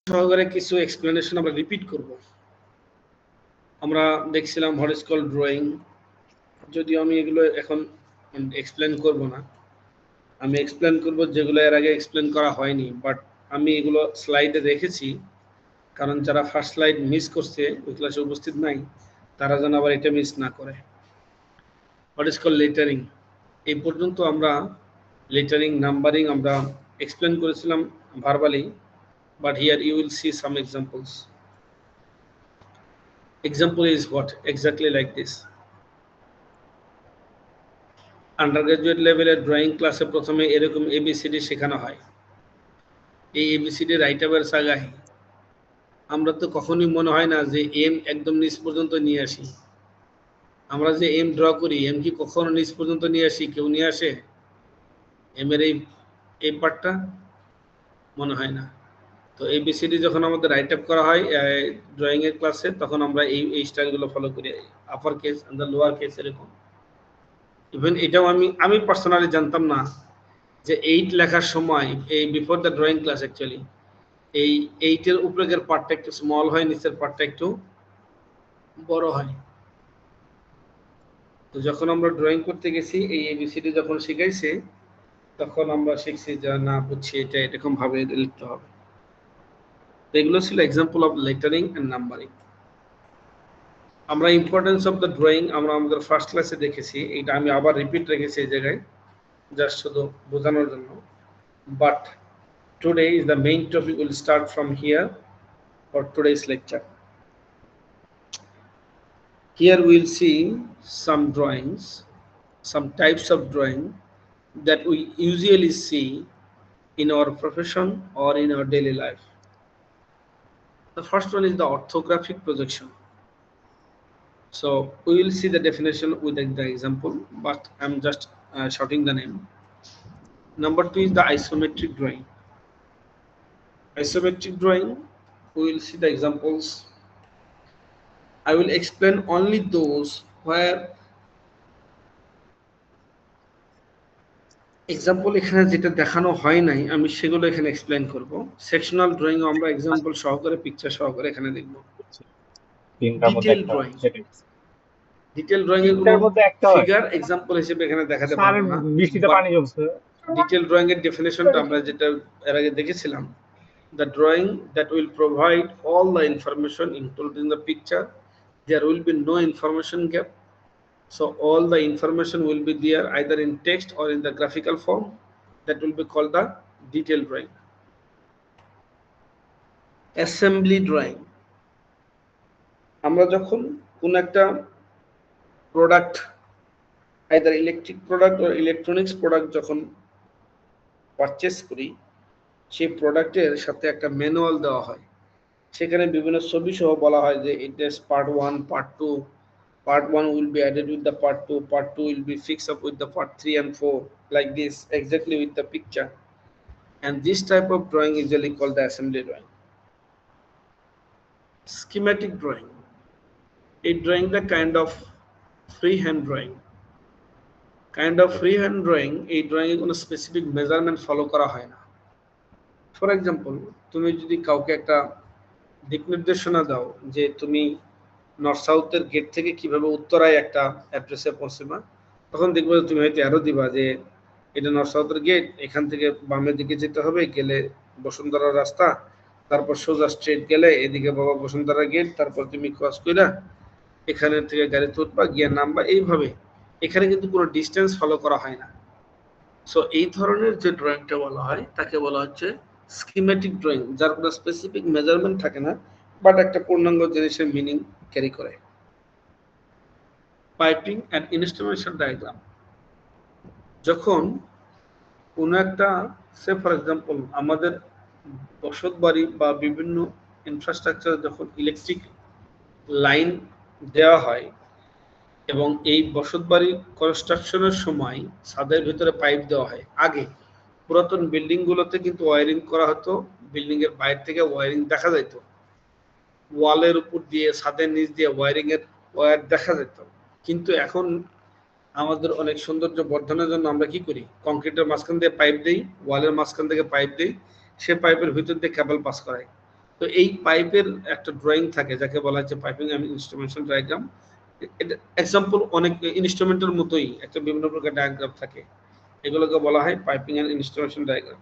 সহকারে কিছু এক্সপ্লেনেশন আমরা রিপিট করব। আমরা দেখছিলাম হোয়াট ইজ কল্ড ড্রয়িং। যদিও আমি এগুলো এখন এক্সপ্লেন করব না, আমি এক্সপ্লেন করব যেগুলো এর আগে এক্সপ্লেন করা হয়নি, বাট আমি এগুলো স্লাইডে রেখেছি, কারণ যারা ফার্স্ট স্লাইড মিস করছে, ওই ক্লাসে উপস্থিত নাই, তারা যেন আবার এটা মিস না করে। What is called lettering. এই পর্যন্ত আমরা লেটারিং, নাম্বারিং আমরা এক্সপ্লেন করেছিলাম verbally, but here you will see some examples. Example is what? Exactly like this. Undergraduate লেভেলের ড্রয়িং ক্লাসে প্রথমে এরকম এবিসিডি শেখানো হয়। এই এবিসিডি রাইটাবের সাগাহি আমরা তো কখনোই মনে হয় না যে এম একদম নিচ পর্যন্ত নিয়ে আসি। আমরা যে এম ড্র করি, এম কি কখনো নিচ পর্যন্ত নিয়ে আসি? কেউ নিয়ে আসে এম এর এই পার্টটা? মনে হয় না। তো এবিসিডি যখন আমাদের রাইট আপ করা হয় ড্রয়িং এর ক্লাসে, তখন আমরা এই স্টাইলগুলো ফলো করি, upper case and lower case এরকম। ইভেন এটাও আমি পার্সোনালি জানতাম না যে 8 লেখার সময়, এই before the drawing class actually, এই 8 এর উপরের পার্টটা একটু স্মল হয়, নিচের পার্টটা একটু বড় হয়। তো যখন আমরা ড্রয়িং করতে গেছি, এই এবিসিডি যখন শিখাইছে, তখন আমরা শিখছি যে না, বুঝছি এটা এরকম ভাবে লিখতে হবে। তো এগুলো ছিল example of lettering and numbering. আমরা ইম্পর্টেন্স অফ দ্য ড্রয়িং আমরা আমাদের ফার্স্ট ক্লাসে দেখেছি, এটা আমি আবার রিপিট রেখেছি এই জায়গায়, জাস্ট শুধু বোঝানোর জন্য। But today is the main topic, will start from here for today's lecture. Here we will see some drawings, some types of drawing that we usually see in our profession or in our daily life. The first one is the orthographic projection. So we will see the definition with the example, but I'm just shorting the name. Number 2 is the isometric drawing. Isometric drawing, we will see the examples. I will explain only those where example এখানে যেটা দেখানো হয় নাই, আমি সেগুলো এখানে explain করব। Sectional drawing আমরা এক্সাম্পল সহকারে, পিকচার সহকারে এখানে দেখব। ডিটেইল ড্রয়িং, ডিটেইল ড্রয়িং এর কোনো ফিগার এক্সাম্পল হিসেবে এখানে দেখাতে পারবো না। ডিটেইল ড্রয়িং এর ডেফিনিশনটা আমরা যেটা এর আগে দেখেছিলাম, the drawing that will provide all the information included in the picture, there will be no information gap. So all the information will be there either in text or in the graphical form. That will be called the detailed drawing. Assembly drawing, আমরা যখন কোন একটা product, either electric product or electronics product যখন purchase করি, সেই প্রোডাক্টের সাথে একটা ম্যানুয়াল দেওয়া হয়। সেখানে বিভিন্ন ছবি সহ বলা হয় যে it is part 1, part 2, part 1 will be added with the part 2, part 2 will be fixed up with the part 3 and 4, like this, exactly with the picture. And this type of drawing is usually called the assembly drawing. Schematic drawing, a drawing the kind of freehand drawing. Kind of freehand drawing, এই drawing এ কোনো specific measurement follow করা হয় না। For example, তুমি যদি কাউকে একটা দিক নির্দেশনা দাও যে তুমি নর্থ সাউথের গেট থেকে কিভাবে উত্তরায় একটা অ্যাড্রেসে পৌঁছবা, তখন দেখবে তুমি হয়তো অ্যারো দিবা যে এটা নর্থ সাউথের গেট, এখান থেকে বামের দিকে যেতে হবে, গেলে বসুন্ধরা রাস্তা, তারপর সোজা স্ট্রেট গেলে এদিকে বাবা বসুন্ধরা গেট, তারপর তুমি ক্রস কইরা এখানে থেকে গাড়িতে উঠবা, গিয়ে নামবা, এইভাবে। এখানে কিন্তু কোনো ডিস্টেন্স ফলো করা হয় না। সো এই ধরনের যে ড্রয়িংটা বলা হয় তাকে বলা হচ্ছে স্কিমেটিক ড্রয়িং, যার কোনো স্পেসিফিক মেজারমেন্ট থাকে না, বাট একটা পূর্ণাঙ্গ জিনিসের মিনিং ক্যারি করে। পাইপিং অ্যান্ড ইনস্ট্রুমেন্টেশন ডায়াগ্রাম, যখন কোনো একটা, সে ফর এক্সাম্পল আমাদের বসত বাড়ি বা বিভিন্ন ইনফ্রাস্ট্রাকচার যখন ইলেকট্রিক লাইন দেওয়া হয়, এবং এই বসত বাড়ি কনস্ট্রাকশনের সময় ছাদের ভিতরে পাইপ দেওয়া হয়। আগে পুরাতন বিল্ডিং গুলোতে কিন্তু ওয়ারিং করা হতো, বিল্ডিং এর বাইরে থেকে ওয়ারিং দেখা যেত, ওয়ালের উপর দিয়ে ছাদের নিচ দিয়ে ওয়ারিং এর ওয়্যার দেখা যেত। কিন্তু এখন আমাদের অনেক সৌন্দর্য বর্ধনের জন্য আমরা কি করি, কংক্রিটের মাঝখান দিয়ে পাইপ দেই, ওয়ালের মাঝখান থেকে পাইপ দেই, সে পাইপের ভিতর দিয়ে কেবল পাস করাই। তো এই পাইপের একটা ড্রয়িং থাকে যাকে বলা হচ্ছে পাইপিং এন্ড ইনস্ট্রুমেন্টেশন ডায়াগ্রাম। এটা এক্সাম্পল অনেক ইনস্ট্রুমেন্টের মতোই একটা বিভিন্ন প্রকার ডায়াগ্রাম থাকে, এগুলোকে বলা হয় piping and instrumentation diagram.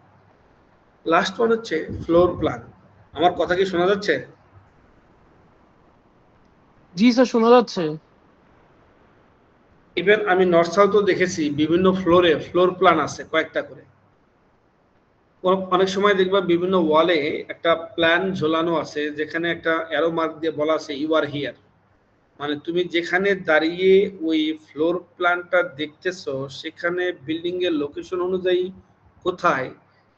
Last one হচ্ছে ফ্লোর প্ল্যান। আমার কথা কি শোনা যাচ্ছে? জি স্যার, শোনা যাচ্ছে। ইভেন আমি নর্থ সাউথও দেখেছি বিভিন্ন ফ্লোরে ফ্লোর প্ল্যান আছে কয়েকটা করে। অনেক সময় দেখবা বিভিন্ন ওয়ালে একটা প্ল্যান ঝোলানো আছে যেখানে একটা অ্যারো মার্ক দিয়ে বলা আছে ইউ আর হিয়ার, মানে তুমি যেখানে দাঁড়িয়ে ওই ফ্লোর প্ল্যানটা দেখতেছো সেখানে বিল্ডিং এর লোকেশন অনুযায়ী কোথায়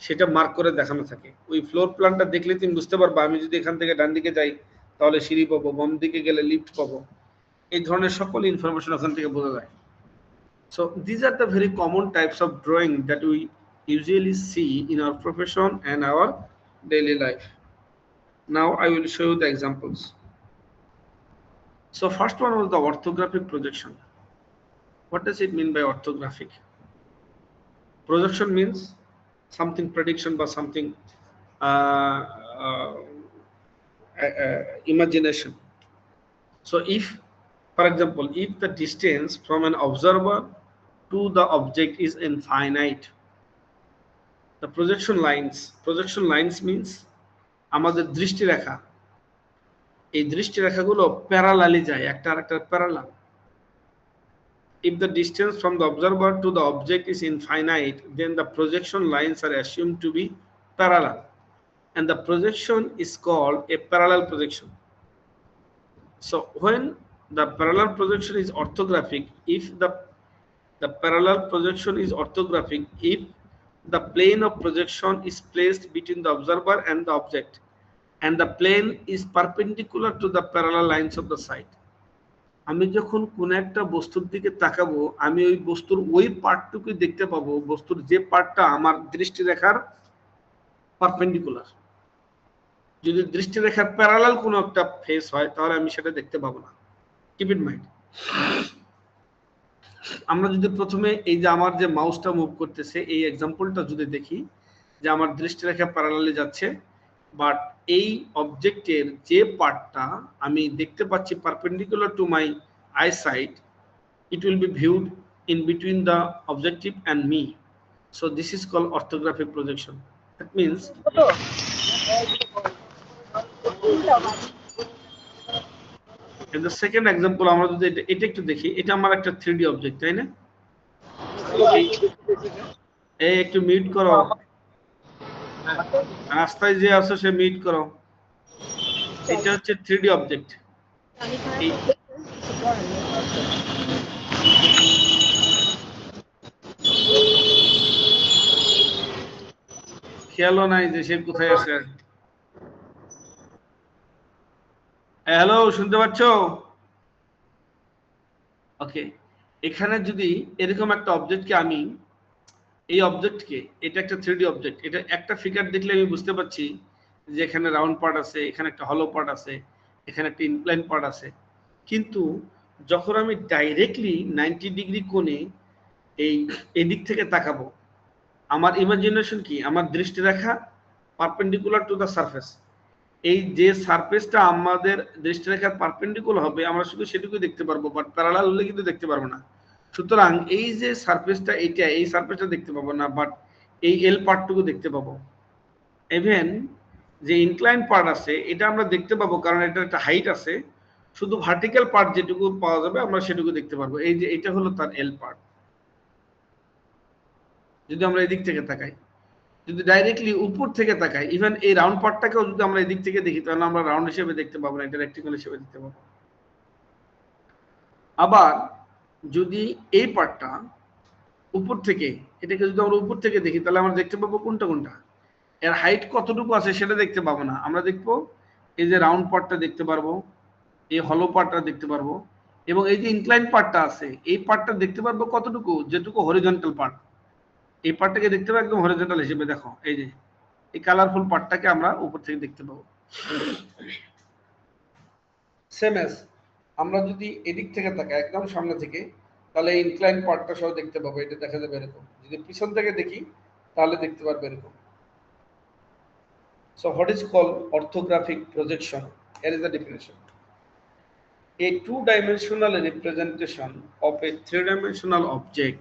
সেটা মার্ক করে দেখানো থাকে। ওই ফ্লোর প্ল্যানটা দেখলে তুমি বুঝতে পারবা আমি যদি এখান থেকে ডান দিকে যাই তাহলে সিঁড়ি পাবো, বাম দিকে গেলে লিফট পাবো, এই ধরনের সকল ইনফরমেশন ওখান থেকে বোঝা যায়। So these are the very common types of drawing that we usually see in our profession and our daily life. Now I will show you the examples. So first one was the orthographic projection. What does it mean by orthographic? Projection means something prediction by something uh, uh, imagination. So if, for example, if the distance from an observer to the object is infinite, the projection lines means আমাদের দৃষ্টিরেখা, এই দৃষ্টিরেখাগুলো parallelly যায়, একটা আরেকটার parallel. If the distance from the observer to the object is infinite, then the projection lines are assumed to be parallel, and the projection is called a parallel projection. So when the parallel projection is orthographic, if the parallel projection is orthographic if the plane of projection is placed between the observer and the object, and the plane is perpendicular to the parallel lines of the side. আমি যখন কোন একটা বস্তুর দিকে তাকাবো আমি ওই বস্তুর ওই পার্টটুকুই দেখতে পাবো, বস্তুর যে পার্টটা আমার দৃষ্টিরেখার পারপেন্ডিকুলার। যদি দৃষ্টিরেখার প্যারালাল কোনো একটা ফেস হয় তাহলে আমি সেটা দেখতে পাবো না। Keep in mind. আমরা যদি প্রথমে এই যে আমার যে মাউসটা মুভ করতেছে এই এক্সাম্পলটা যদি দেখি যে আমার দৃষ্টিরেখা প্যারালালে যাচ্ছে, বাট এই অবজেক্টের যে পার্টটা আমি দেখতে পাচ্ছি perpendicular to my eye sight, it will be viewed in between the objective and me. So this is called orthographic projection. That means in the second example আমরা যদি এটা একটু দেখি, এটা আমার একটা 3D অবজেক্ট, তাই না? এই একটু মিউট করো, রাস্তায় যে আছো সে মিউট করো। এটা হচ্ছে 3D অবজেক্ট। খেয়ালও নাই যে সে কোথায় আছে। হ্যালো, শুনতে পাচ্ছ? ওকে, এখানে যদি এরকম একটা অবজেক্টকে আমি এই অবজেক্টকে, এটা একটা 3D অবজেক্ট, এটা একটা ফিগার দেখলে আমি বুঝতে পারছি যে এখানে রাউন্ড পার্ট আছে, এখানে একটা হলো পার্ট আছে, এখানে একটা ইনক্লাইন পার্ট আছে। কিন্তু যখন আমি ডাইরেক্টলি 90 ডিগ্রি কোণে এই এদিক থেকে তাকাবো, আমার ইমাজিনেশন কি, আমার দৃষ্টিরেখা পারপেন্ডিকুলার টু দ্য সারফেস। এই যে সারফেসটা আমাদের দৃষ্টিরেখার পারপেন্ডিকুলার হবে আমরা শুধু সেটুকুই দেখতে পারবো, বাট প্যারালাল হলে কিন্তু দেখতে পারবো না। সুতরাং এই যে সারফেসটা, এটা এই সারফেসটা দেখতে পাবো না, বাট এই এল পার্টটুকু দেখতে পাবো। ইভেন যে ইনক্লাইন পার্ট আছে এটা আমরা দেখতে পাবো কারণ এটা একটা হাইট আছে, শুধু ভার্টিক্যাল পার্ট যেটুকু পাওয়া যাবে আমরা সেটুকু দেখতে পারবো। এই যে এটা হলো তার এল পার্ট যদি আমরা এদিক থেকে তাকাই। যদি ডাইরেক্টলি উপর থেকে তাকাই, ইভেন এই রাউন্ড পার্টটাকেও যদি আমরা এদিক থেকে দেখি তাহলে আমরা রাউন্ড হিসেবে দেখতে পাবো না, এটা রেক্টেঙ্গল হিসেবে দেখতে পাবো। আবার যদি এই পার্টটা উপর থেকে, এটাকে যদি আমরা উপর থেকে দেখি তাহলে আমরা দেখতে পাবো কোনটা কোনটা, এর হাইট কতটুকু আছে সেটা দেখতে পাবো না। আমরা দেখবো এই যে রাউন্ড পার্টটা দেখতে পারবো, এই হলো পার্টটা দেখতে পারবো, এবং এই যে ইনক্লাইন পার্টটা আছে এই পার্টটা দেখতে পারবো কতটুকু, যেটুকু হরিজন্টাল পার্ট। এই পার্টটাকে দেখতে পাবো একদম হরিজন্টাল হিসেবে। দেখো এই যে এই কালারফুল পার্টটাকে আমরা উপর থেকে দেখতে পাবো। সেম এজ আমরা যদি এদিক থেকে তাকাই একদম সামনে থেকে তাহলে ইনক্লাইন পার্টটা সহ দেখতে পাবো, এটা দেখা যাবে এরকম। যদি পিছন থেকে দেখি তাহলে দেখতে পারবে এরকম। So what is called orthographic projection? Here is the definition. A two-dimensional representation of a three-dimensional object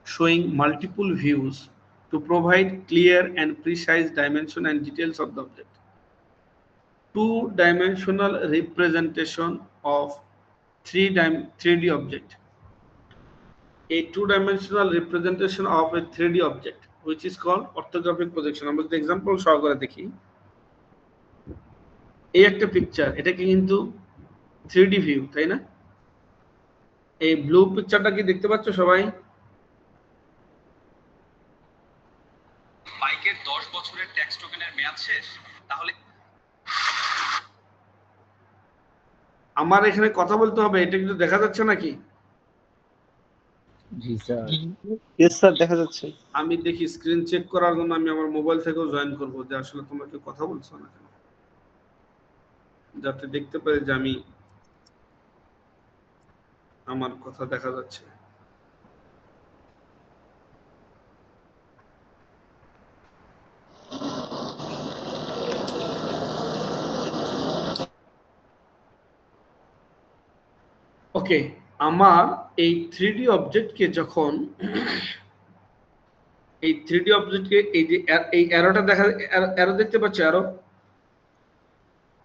showing multiple views to provide clear and precise dimension and details of the object. Two-dimensional representation of 3D object. A two-dimensional representation of a 3D object, which is called orthographic projection. আমরা যদি example সহকারে দেখি, এই একটা picture, এটা কি কিন্তু 3D view, তাই না? এই ব্লু পিকচারটা কি দেখতে পাচ্ছ সবাই? বাইকের 10 বছরের ট্যাক্স টোকেনের মেয়াদ শেষ, তাহলে আমার এখানে কথা বলতে হবে, এটা কিন্তু দেখা যাচ্ছে নাকি? জি স্যার। ইয়েস স্যার, দেখা যাচ্ছে। আমি দেখি স্ক্রিন চেক করার জন্য আমি আমার মোবাইল থেকেও জয়েন করব যে আসলে তোমরা কি কথা বলছো না কেন, যাতে দেখতে পারি যে আমি আমার কথা দেখা যাচ্ছে। ওকে, আমার এই 3D অবজেক্টকে যখন এই 3D অবজেক্টকে এই যে এই অ্যারোটা দেখা, অ্যারো দেখতে পাচ্ছ? অ্যারো,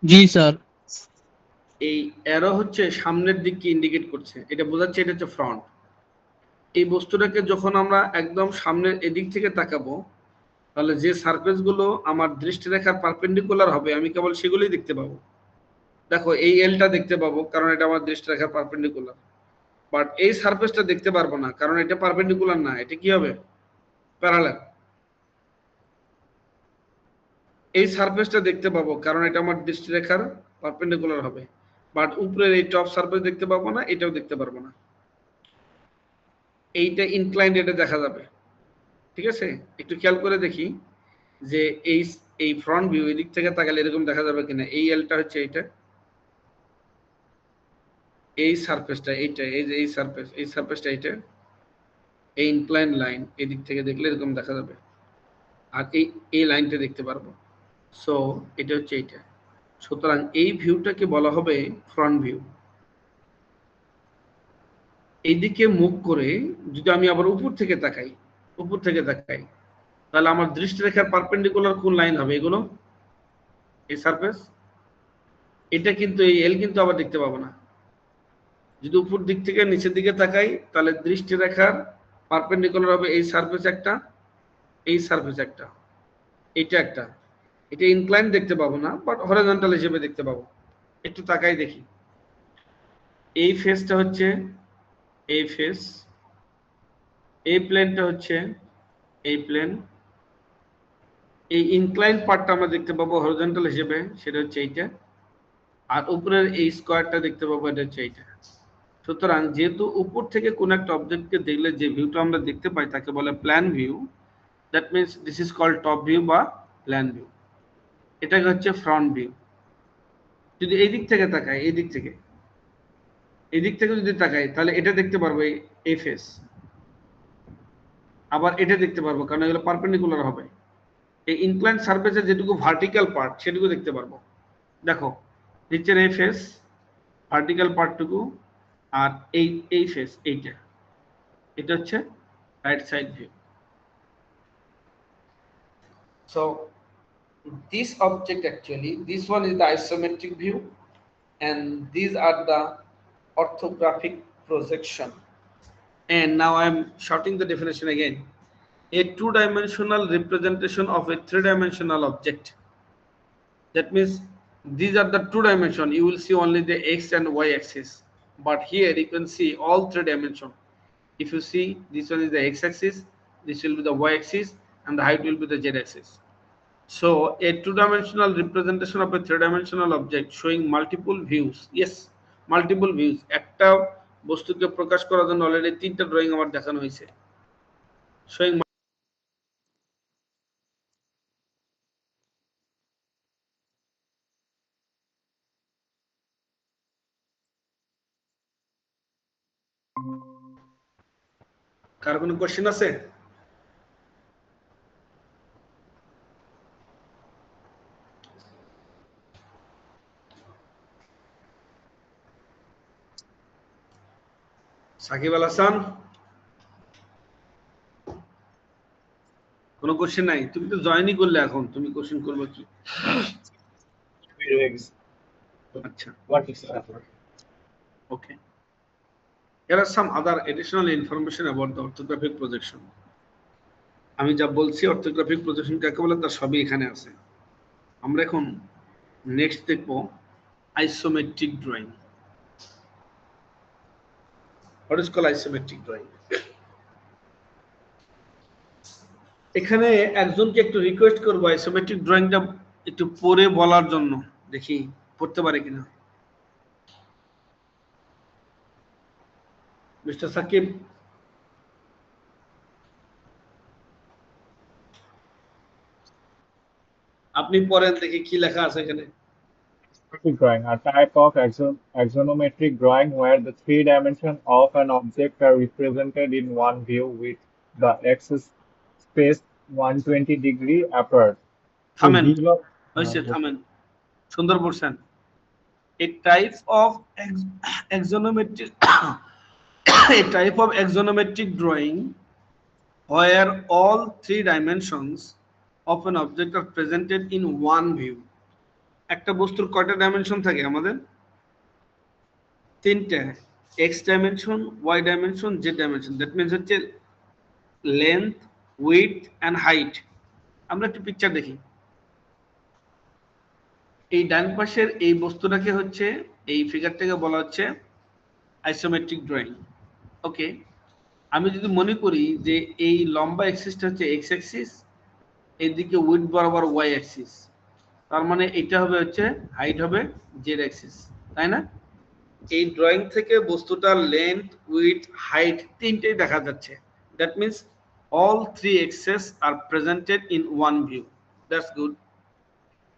জি স্যার। এই অ্যারো হচ্ছে সামনের দিককে ইন্ডিকেট করছে, এটা বোঝাচ্ছে এটা হচ্ছে ফ্রন্ট। এই বস্তুটাকে যখন আমরা একদম সামনের এদিক থেকে তাকাবো, তাহলে যে সারফেস গুলো আমার দৃষ্টিরেখার পারপেন্ডিকুলার হবে আমি কেবল সেগুলোই দেখতে পাবো। দেখো এই এলটা দেখতে পাবো কারণ এটা আমার দৃষ্টিরেখার পারপেন্ডিকুলার, বাট এই সারফেসটা দেখতে পারবো না কারণ এটা পারপেন্ডিকুলার না, এটা কি হবে? প্যারালাল। এই সারফেসটা দেখতে পাবো কারণ এটা আমার দৃষ্টিরেখার পারপেন্ডিকুলার হবে, বাট উপরের এই টপ সারফেস দেখতে পাবো না, এটাও দেখতে পারবো না। এইটা ইনক্লাইন্ড, এটা দেখা যাবে, ঠিক আছে? একটু খেয়াল করে দেখি যে এই এই ফ্রন্ট ভিউ এদিক থেকে তাকালে এরকম দেখা যাবে কিনা। এই এলটা হচ্ছে এইটা, এই সারফেসটা এইটা, এই যে এই সারফেস, এই সারফেসটা এইটা, এই ইনক্লাইন লাইন এদিক থেকে দেখলে এরকম দেখা যাবে, আর এই লাইনটা দেখতে পারবো। সো এটা হচ্ছে এইটা। সুতরাং এই ভিউটাকে বলা হবে ফ্রন্ট ভিউ। এইদিকে মুখ করে যদি আমি আবার উপর থেকে তাকাই, উপর থেকে তাকাই, তাহলে আমার দৃষ্টিরেখার পারপেন্ডিকুলার কোন লাইন হবে? এগুলো, এই সারফেস, এটা কিন্তু এই এল কিন্তু আবার দেখতে পাবো না। যদি উপর দিক থেকে নিচের দিকে তাকাই তাহলে দৃষ্টিরেখার পারপেন্ডিকুলার হবে এই সারফেস একটা, এই সারফেস একটা, এটা একটা। এটা ইনক্লাইন দেখতে পাবো না, বাট হরিজন্টাল হিসেবে দেখতে পাবো। একটু তাকাই দেখি, এই ফেসটা হচ্ছে এই ফেস, এই প্লেনটা হচ্ছে এই প্লেন, এই ইনক্লাইন পার্টটা আমরা দেখতে পাবো হরিজন্টাল হিসেবে, সেটা হচ্ছে এইটা, আর উপরের এই স্কয়ারটা দেখতে পাবো, এটা হচ্ছে এইটা। সুতরাং যেহেতু উপর থেকে কোন একটা অবজেক্টকে দেখলে যে ভিউটা আমরা দেখতে পাই তাকে বলে plan view, that means this is called top view বা প্ল্যান ভিউ। এটাকে হচ্ছে ফ্রন্ট ভিউ। যদি এই দিক থেকে তাকাই, এই দিক থেকে, এই দিক থেকে যদি তাকাই তাহলে এটা দেখতে পারবো এই ফেস, আবার এটা দেখতে পারবো কারণ এগুলো পারপেন্ডিকুলার হবে। এই ইনক্লাইন সারফেসের যেটুকু ভার্টিক্যাল পার্ট সেটুকু দেখতে পারবো। দেখো নিচের এই ফেস, ভার্টিক্যাল পার্টটুকু, আর এই ফেস এইটা, এটা হচ্ছে right side view. So this object actually, this one is the isometric view and these are the orthographic projection. And now I am shorting the definition again. A two-dimensional representation of a three-dimensional object. That means these are the two dimension, you will see only the x and y axis, but here you can see all three dimension. If you see, this one is the x axis, this will be the y axis, and the height will be the z axis. So a two-dimensional representation of a three-dimensional object showing multiple views. Yes, multiple views. একটা বস্তুকে প্রকাশ করার জন্য already তিনটা drawing আমার দেখানো হয়েছে। showing কার কোনো question আছে? সাকিব আল হাসান, কোনো কোশ্চেন নাই? তুমি তো জয়েনই করলে, এখন তুমি কোশ্চেন করবে কি? আচ্ছা, okay. Here are some other additional information about the orthographic projection. আমি যা বলছি অর্থোগ্রাফিক প্রজেকশন কাকে বলে তার সবই এখানে আছে। আমরা এখন নেক্সট দেখব isometric drawing. What is called isometric drawing? এখানে একজনকে একটু রিকোয়েস্ট করব আইসোমেট্রিক ড্রয়িংটা একটু পড়ে বলার জন্য, দেখি পড়তে পারে কিনা। মিস্টার সাকিব, আপনি পড়েন দেখি কি লেখা আছে এখানে। Drawing, a type of axonometric drawing where the three dimensions of an object are represented in one view with the axis spaced 120 degree apart. থামেন, হইছে, থামেন, সুন্দর বলছেন। A type of axonometric a type of axonometric drawing where all three dimensions of an object are presented in one view. একটা বস্তুর কয়টা dimension থাকে আমাদের? তিনটা, X dimension, Y dimension, Z dimension. That means হচ্ছে লেন্থ, উইডথ এন্ড হাইট। আমরা একটু picture দেখি। এই ডান পাশের এই বস্তুটাকে হচ্ছে, এই ফিগারটাকে বলা হচ্ছে আইসোমেট্রিক ড্রয়িং। ওকে, আমি যদি মনে করি যে এই লম্বা অ্যাক্সিসটা হচ্ছে এক্স অ্যাক্সিস, এইদিকে উইডথ বরাবর ওয়াই অ্যাক্সিস, তার মানে এটা হবে হচ্ছে হাইট হবে জেড অ্যাক্সিস, তাই না? এই ড্রয়িং থেকে বস্তুটার লেন্থ, উইডথ, হাইট তিনটেই দেখা যাচ্ছে। That means all three axes are presented in one view. That's good.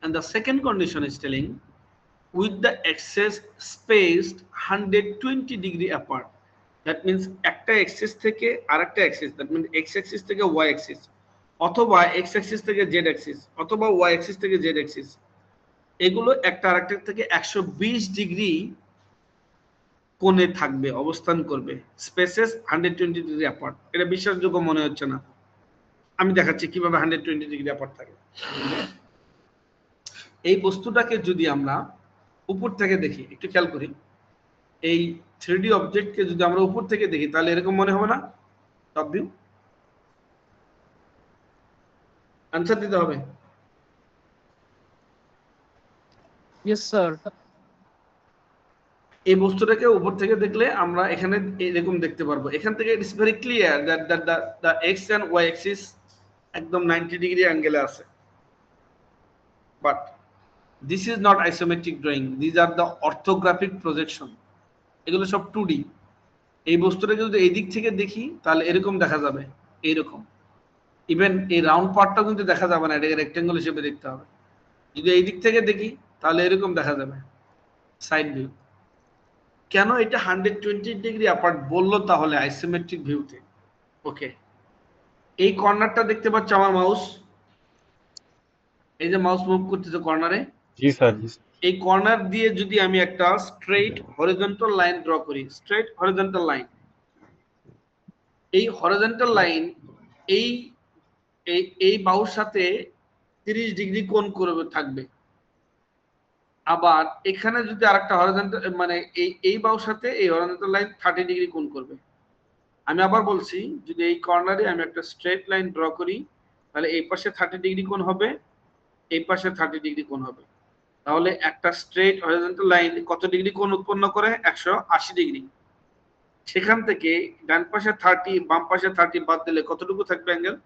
And the second condition is telling with the axis spaced 120 degree apart. That means একটা axis থেকে আরেকটা axis, that means x axis থেকে y axis, অথবা x axis থেকে z axis, অথবা y axis থেকে z axis, এগুলো একটা আরেকটার থেকে 120 ডিগ্রি কোণে থাকবে, অবস্থান করবে। Spaces 120 degree apart. এটা বিশ্বাসযোগ্য মনে হচ্ছে না, আমি দেখাচ্ছি কিভাবে 120 ডিগ্রি অ্যাপার্ট থাকে। এই বস্তুটাকে যদি আমরা উপর থেকে দেখি, একটু খেয়াল করি, এই 3D অবজেক্টকে যদি আমরা উপর থেকে দেখি তাহলে এরকম মনে হবে না? টপ ভিউ, আনসার দিতে হবে। Yes sir. এই বস্তুটাকে উপর থেকে দেখলে আমরা এখানে এরকম দেখতে পারবো। এখান থেকে it's very clear that the X and Y axis একদম 90 ডিগ্রি অ্যাঙ্গেলে আছে। But this is not isometric drawing, this are the orthographic projection. এগুলো সব 2D। এই বস্তুটাকে যদি এই দিক থেকে দেখি তাহলে এরকম দেখা যাবে, এইরকম। ইভেন এই রাউন্ড পার্টটাও কিন্তু দেখা যাবে না, এটাকে রেক্টেঙ্গল হিসেবে দেখতে হবে। যদি এই দিক থেকে দেখি তাহলে এরকম দেখা যাবে, সাইড ভিউ। কেন এটা 120 ডিগ্রি অ্যাপার্ট বললো তাহলে আইসোমেট্রিক ভিউতে? ওকে, এই কর্নারটা দেখতে পাচ্ছ আমার মাউস, এই যে মাউস মুভ করতেছে কর্নারে, জি স্যার। এই কর্নার দিয়ে যদি আমি একটা স্ট্রেইট হরিজন্টাল লাইন ড্র করি, স্ট্রেইট হরিজন্টাল লাইন, এই হরিজন্টাল লাইন এই এই বাহুর সাথে 30 ডিগ্রি কোণ করবে থাকবে। আবার এখানে যদি আরেকটা হরিজন্টাল, মানে এই বাহুর সাথে এই হরিজন্টাল লাইন 30 ডিগ্রি কোণ করবে। আমি আবার বলছি, যদি এই কর্নারে আমি একটা স্ট্রেট লাইন ড্র করি তাহলে এই পাশে 30 ডিগ্রি কোণ হবে, এই পাশে 30 ডিগ্রি কোণ হবে। তাহলে একটা স্ট্রেট হরিজন্টাল লাইন কত ডিগ্রি কোণ উৎপন্ন করে? 180 ডিগ্রি। সেখান থেকে ডান পাশে 30, বাম পাশে 30 বাদ দিলে কতটুকু থাকবে অ্যাঙ্গেল?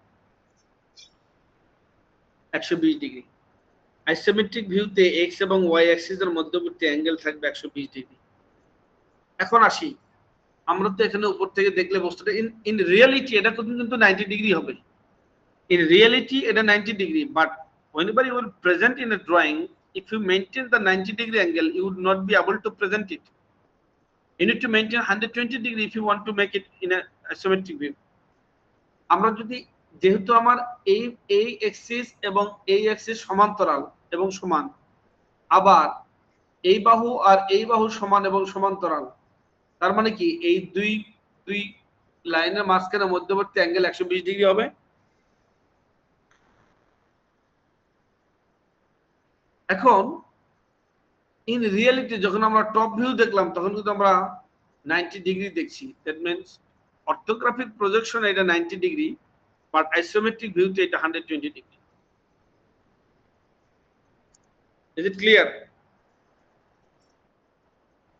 120 ডিগ্রি। আইসোমেট্রিক ভিউতে এক্স এবং ওয়াই অ্যাক্সিসের মধ্যবর্তী অ্যাঙ্গেল থাকবে 120 ডিগ্রি। এখন আসি, আমরা তো এখানে উপর থেকে দেখলে বস্তুটা ইন রিয়েলিটি এটা কিন্তু 90 ডিগ্রি হবে। In reality এটা 90 degree, but whenever you will present in a drawing, if you maintain the 90 degree angle, you would not be able to present it. You need to maintain 120 degree if you want to make it in a isometric view. আমরা যদি, যেহেতু আমার এই axis এবং এই axis সমান্তরাল এবং সমান, আবার এই বাহু আর এই বাহু সমান এবং সমান্তরাল, তার মানে কি এই দুই দুই লাইনের মাঝখানে মধ্যবর্তী অ্যাঙ্গেল 120 ডিগ্রি হবে। এখন ইন রিয়েলিটি যখন আমরা টপ ভিউ দেখলাম তখন কিন্তু আমরা 90 ডিগ্রি দেখছি। দ্যাট মিন্স অর্থোগ্রাফিক প্রজেকশন এটা 90 ডিগ্রি, বাট আইসোমেট্রিক ভিউতে এটা 120 degree. Is it clear?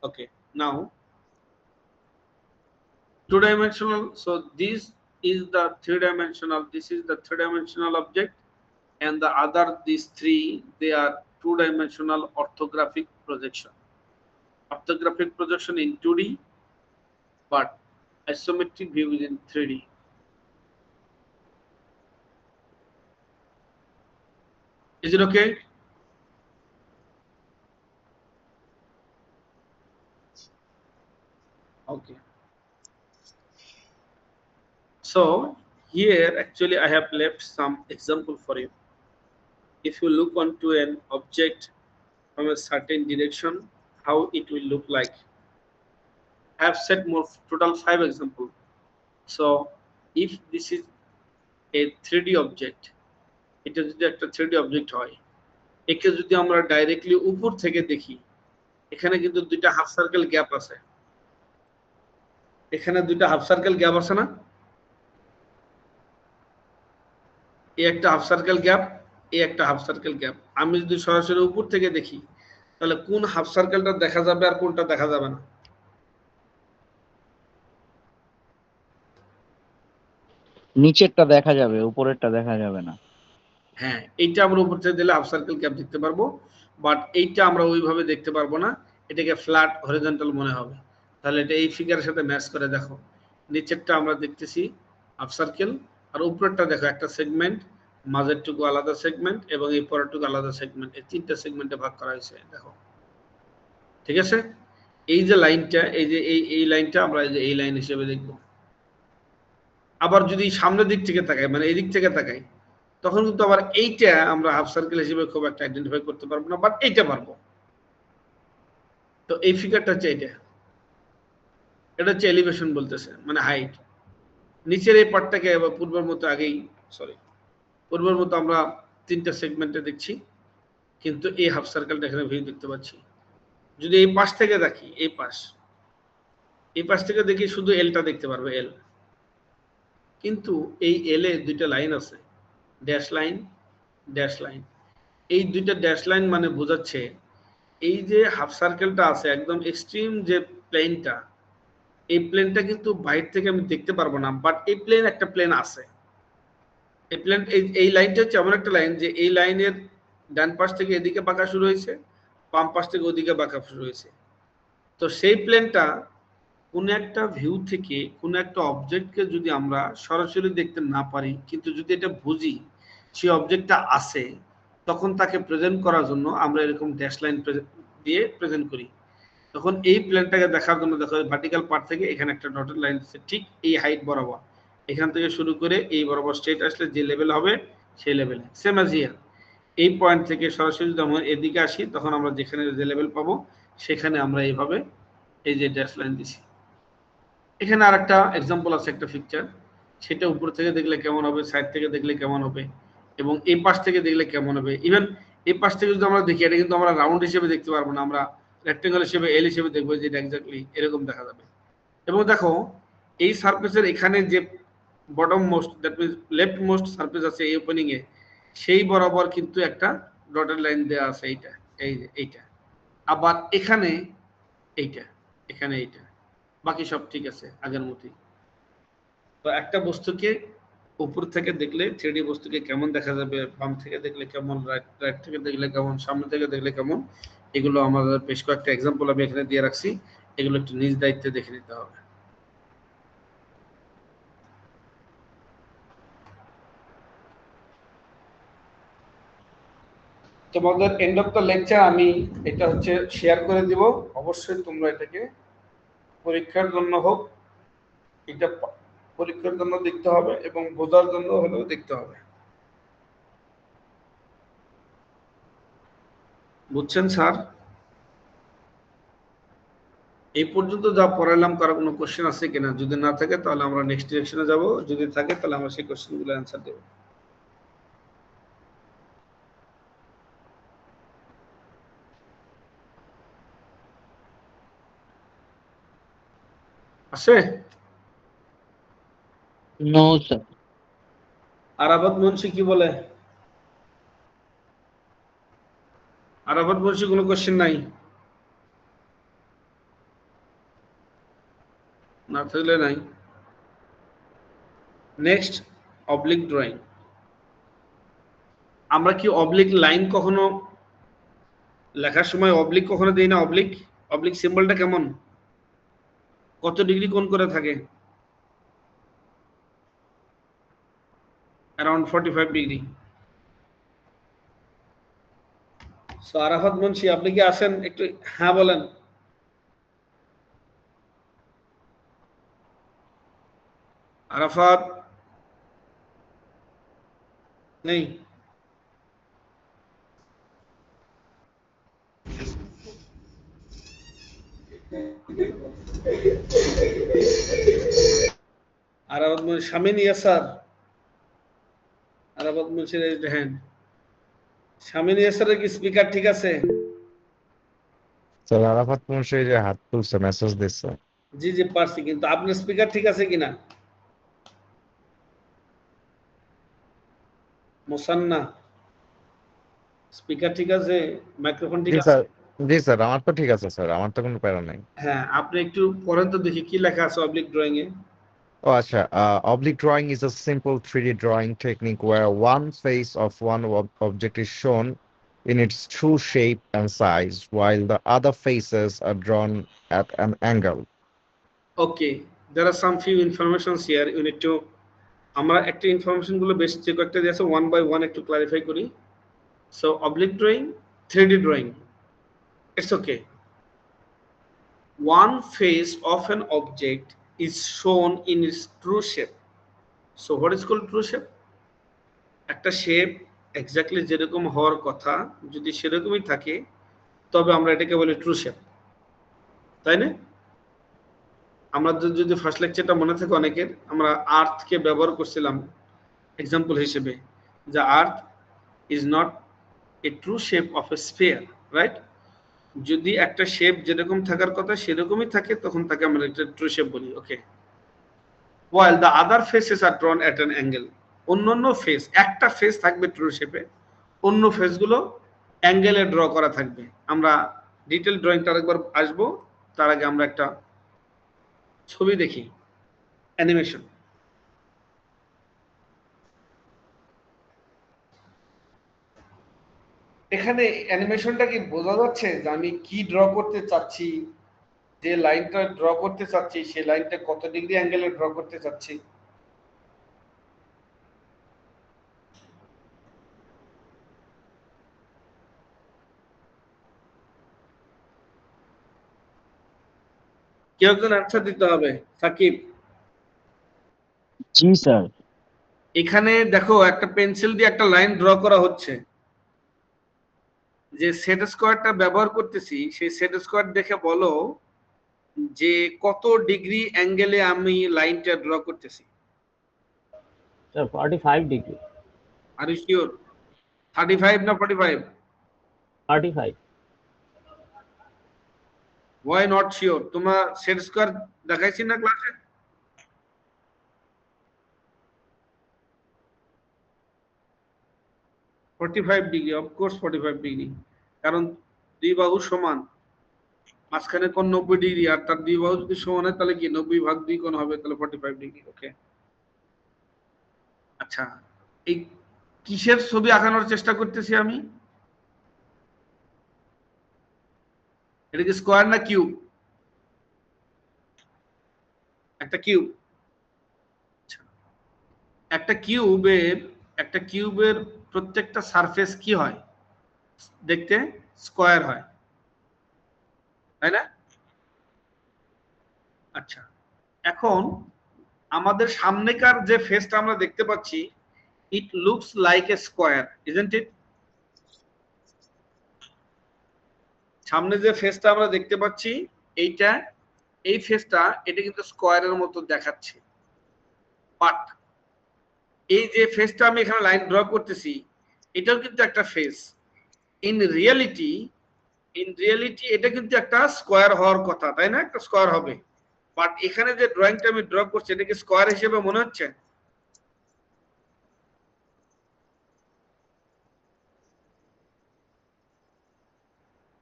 Okay, now two-dimensional. So this is the three-dimensional. This is the three-dimensional object, and the other these three they are two-dimensional orthographic projection. Orthographic projection in 2D, but isometric view is in 3D. Is it okay? Okay. So here actually I have left some example for you. If you look onto an object from a certain direction, how it will look like. I have set more total 5 example. So if this is a 3D object, এটা যদি একটা 3D object হয়, একে যদি আমরা directly উপর থেকে দেখি, এখানে কিন্তু দুইটা হাফ সার্কেল গ্যাপ আছে। এখানে দুইটা হাফ সার্কেল গ্যাপ আছে না? এই একটা হাফ সার্কেল গ্যাপ, এই একটা হাফ সার্কেল গ্যাপ। আমি যদি সরাসরি উপর থেকে দেখি তাহলে কোন হাফ সার্কেলটা দেখা যাবে আর কোনটা দেখা যাবে না? নিচেরটা দেখা যাবে, উপরেরটা দেখা যাবে না। হ্যাঁ, এইটা আমরা উপর থেকে দিলে হাফ সার্কেল গ্যাপ দেখতে পারবো, বাট এইটা আমরা ওইভাবে দেখতে পারবো না। এটাকে ফ্ল্যাট হরিজন্টাল মনে হবে। তাহলে এটা এই ফিগারের সাথে ম্যাচ করে দেখো। নিচেরটা আমরা দেখতেছি হাফ সার্কেল, আর উপরেরটা দেখো একটা সেগমেন্ট, মাঝেরটুকু আলাদা সেগমেন্ট এবং এই পরেরটুকু আলাদা সেগমেন্ট। এই তিনটা সেগমেন্টে ভাগ করা হয়েছে দেখো। ঠিক আছে? এই যে লাইনটা, এই যে এই লাইনটা আমরা এই লাইন হিসেবে দেখব। আবার যদি সামনের দিক থেকে তাকাই, মানে এই দিক থেকে তাকাই, তখন কিন্তু আবার এইটা আমরা হাফ সার্কেল হিসেবে খুব একটা আইডেন্টিফাই করতে পারবো না, বাট এইটা পারবো। তো এই ফিগারটা হচ্ছে এটা হচ্ছে এলিভেশন বলতেছে, মানে হাইট। নিচের এই পার্টটাকে পূর্বের মতো পূর্বের মতো আমরা তিনটা সেগমেন্টে দেখছি, কিন্তু এই হাফ সার্কেলটা এখানে ভিউ দেখতে পাচ্ছি। যদি এই পাশ থেকে দেখি, এই পাশ থেকে দেখি শুধু এলটা দেখতে পারবে, এল। কিন্তু এই এল এ দুইটা লাইন আছে, ড্যাশ লাইন, ড্যাশ লাইন। এই দুইটা ড্যাশ লাইন মানে বোঝাচ্ছে এই যে হাফ সার্কেলটা আছে একদম এক্সট্রিম যে প্লেনটা, এই প্লেনটা কিন্তু বাইরে থেকে আমি দেখতে পারবো না, বাট এই প্লেন একটা প্লেন আছে। এই প্লেন এই লাইনটা হচ্ছে এমন একটা লাইন যে এই লাইনের ডান পাশ থেকে এদিকে বাঁকা শুরু হয়েছে, বাম পাশ থেকে ওদিকে বাঁকা শুরু হয়েছে। তো সেই প্লেনটা কোন একটা ভিউ থেকে কোন একটা অবজেক্টকে যদি আমরা সরাসরি দেখতে না পারি, কিন্তু যদি এটা বুঝি সেই অবজেক্টটা আছে, তখন তাকে প্রেজেন্ট করার জন্য আমরা এরকম ড্যাশ লাইন দিয়ে প্রেজেন্ট করি। তখন এই প্লেনটাকে দেখার জন্য দেখো ভার্টিক্যাল পার্ট থেকে এখানে একটা ডটেড লাইন আছে, ঠিক এই হাইট বরাবর, এখান থেকে শুরু করে এই বরাবর স্ট্রেট আসলে যে লেভেল হবে সেই লেভেলে সেম অ্যাজ হিয়ার। এই পয়েন্ট থেকে সরাসরি যদি আমরা এদিকে আসি, তখন আমরা যেখানে যে লেভেল পাবো সেখানে আমরা এইভাবে এই যে ড্যাশ লাইন দিছি। এখানে আর একটা এক্সাম্পল আছে, একটা পিকচার, সেটা উপর থেকে দেখলে কেমন হবে, সাইড থেকে দেখলে কেমন হবে, এবং এই পাশ থেকে দেখলে কেমন হবে। ইভেন এই পাশ থেকে যদি আমরা দেখি, এটা কিন্তু আমরা রাউন্ড হিসেবে দেখতে পারবো না, আমরা রেক্টেঙ্গল হিসেবে, এল হিসেবে দেখবো, যে এক্স্যাক্টলি এরকম দেখা যাবে। এবং দেখো এই সারফেসের এখানে যে bottom most, that means left most surface আছে এই ওপেনিং এ, সেই বরাবর কিন্তু একটা ডটেড লাইন দেওয়া আছে, এইটা। আবার এখানে এইটা, এখানে এইটা, বাকি সব ঠিক আছে আগের মতোই। তো একটা বস্তুকে উপর থেকে দেখলে 3D বস্তুকে কেমন দেখা যাবে, বাম থেকে দেখলে কেমন, রাইট থেকে দেখলে কেমন, সামনে থেকে দেখলে কেমন, এগুলো আমাদের বেশ কয়েকটা এক্সাম্পল আমি এখানে দিয়ে রাখছি, এগুলো একটু নিজ দায়িত্বে দেখে নিতে হবে। তোমাদের এন্ড অফ দ্য লেকচার আমি এটা হচ্ছে শেয়ার করে দিব, অবশ্যই তোমরা এটাকে পরীক্ষার জন্য হোক, এটা পরীক্ষার জন্য দেখতে হবে এবং বোঝার জন্য হলেও দেখতে হবে। বুঝছেন স্যার? এই পর্যন্ত যা পড়াইলাম কারো কোনো কোশ্চেন আছে কিনা? যদি না থাকে তাহলে আমরা নেক্সট ডিরেকশনে যাব, যদি থাকে তাহলে আমরা সেই কোশ্চেনগুলো অ্যান্সার দেব। আছে? No sir. আরাফাত মুন্সি কি বলে? আরাফাত মুন্সি কোনো কোশ্চেন নাই? না থাকলে নাই। Next, oblique drawing. আমরা কি অবলিক লাইন কখনো লেখার সময় অবলিক কখনো দেই না? অবলিক অবলিক সিম্বলটা কেমন, কত ডিগ্রি কোণ করে থাকে? Around 45 degree. So Arafat Munshi আপনি কি আছেন? একটু হ্যাঁ বলেন। আরাফাত নেই? আরাফাত মুন্সি, শামিন ইয়াসার। Arafat Munshi raised hand. শামিন ইয়াসারের কি স্পিকার ঠিক আছে? স্যার আরাফাত মুন্সি যে হাত তুলছে, মেসেজ দিচ্ছে। জি জি পারছি, কিন্তু আপনার স্পিকার ঠিক আছে কিনা? মোসান্না স্পিকার ঠিক আছে, মাইক্রোফোন ঠিক জি আছে? স্যার, জি স্যার, আমার তো ঠিক আছে স্যার, আমার তো কোনো প্যারা নাই। হ্যাঁ, আপনি একটু পড়েন তো দেখি কি লেখা আছে অবলিক ড্রয়িং এ। ও আচ্ছা, oblique drawing is a simple 3D drawing technique where one face of one object is shown in its true shape and size, while the other faces are drawn at an angle. Okay, there are some few informations here you need to, আমরা একটা information গুলো বেশ যে কয়েকটা দিয়ে আছে one by one একটু clarify করি। So oblique drawing, 3D drawing, it's okay. One face of an object is shown in its true shape. So what is called true shape? একটা শেপ এক্স্যাক্টলি যেরকম হওয়ার কথা যদি সেরকমই থাকে তবে আমরা এটাকে বলি ট্রু শেপ, তাই না? আমাদের যদি ফার্স্ট লেকচারটা মনে থাকে অনেকের, আমরা আর্থকে ব্যবহার করছিলাম এক্সাম্পল হিসেবে, যে earth is not a true shape of A sphere, right? যদি একটা শেপ যেরকম থাকার কথা সেরকমই থাকে তখন তাকে আমরা একটা ট্রু শেপ বলি, ওকে। while the other faces are drawn at an angle, অন্যান্য ফেস, একটা ফেস থাকবে ট্রু শেপে, অন্য ফেসগুলো অ্যাঙ্গেলে ড্র করা থাকবে। আমরা ডিটেল ড্রয়িংটা আরেকবার আসবো, তার আগে আমরা একটা ছবি দেখি, অ্যানিমেশন। এখানে অ্যানিমেশনটা কি বোঝা যাচ্ছে যে আমি কি ড্র করতে চাচ্ছি, যে লাইনটা ড্র করতে চাচ্ছি সেই লাইনটা কত ডিগ্রি অ্যাঙ্গেলে ড্র করতে চাচ্ছি? কেউ একজন অ্যান্সার দিতে হবে। সাকিব, জি স্যার। এখানে দেখো একটা পেন্সিল দিয়ে একটা লাইন ড্র করা হচ্ছে, যে সেট স্কোয়ারটা ব্যবহার করতেছি সেই সেট স্কোয়ার দেখে বলো যে কত ডিগ্রি অ্যাঙ্গেলে আমি লাইনটা ড্র করতেছি। Sir, 45 degree. Are you sure 35 না 45? 35. Why not sure? তোমার সেট স্কোয়ার দেখাইছি না ক্লাসে? ডিগ্রি, অফকোর্স 45 ডিগ্রি, কারণ দুই বাহু সমান, মাঝখানে কোণ 90 ডিগ্রি, আর তার দুই বাহু যদি সমান হয় তাহলে কি 90/2 কোণ হবে, তাহলে 45 ডিগ্রি, ওকে। আচ্ছা, এই কিসের ছবি আঁকানোর চেষ্টা করতেছি আমি? এটা কি স্কোয়ার না কিউব? একটা কিউব। একটা কিউবের প্রত্যেকটা সারফেস কি হয় দেখতে? স্কোয়ার হয়, তাই না? আচ্ছা, এখন আমাদের সামনেকার যে ফেসটা আমরা দেখতে পাচ্ছি, it looks like a square, isn't it? সামনে যে ফেসটা আমরা দেখতে পাচ্ছি এইটা এই ফেসটা এটা কিন্তু স্কোয়ারের মতো দেখাচ্ছে, বাট এই যে ফেসটা আমি এখানে লাইন ড্র করতেছি এটাও কিন্তু একটা ফেস। ইন রিয়েলিটি এটা কিন্তু একটা স্কোয়ার হওয়ার কথা, তাই না? একটা স্কোয়ার হবে, বাট এখানে যে ড্রয়িংটা আমি ড্র করছি এটা কি স্কোয়ার হিসেবে মনে হচ্ছে?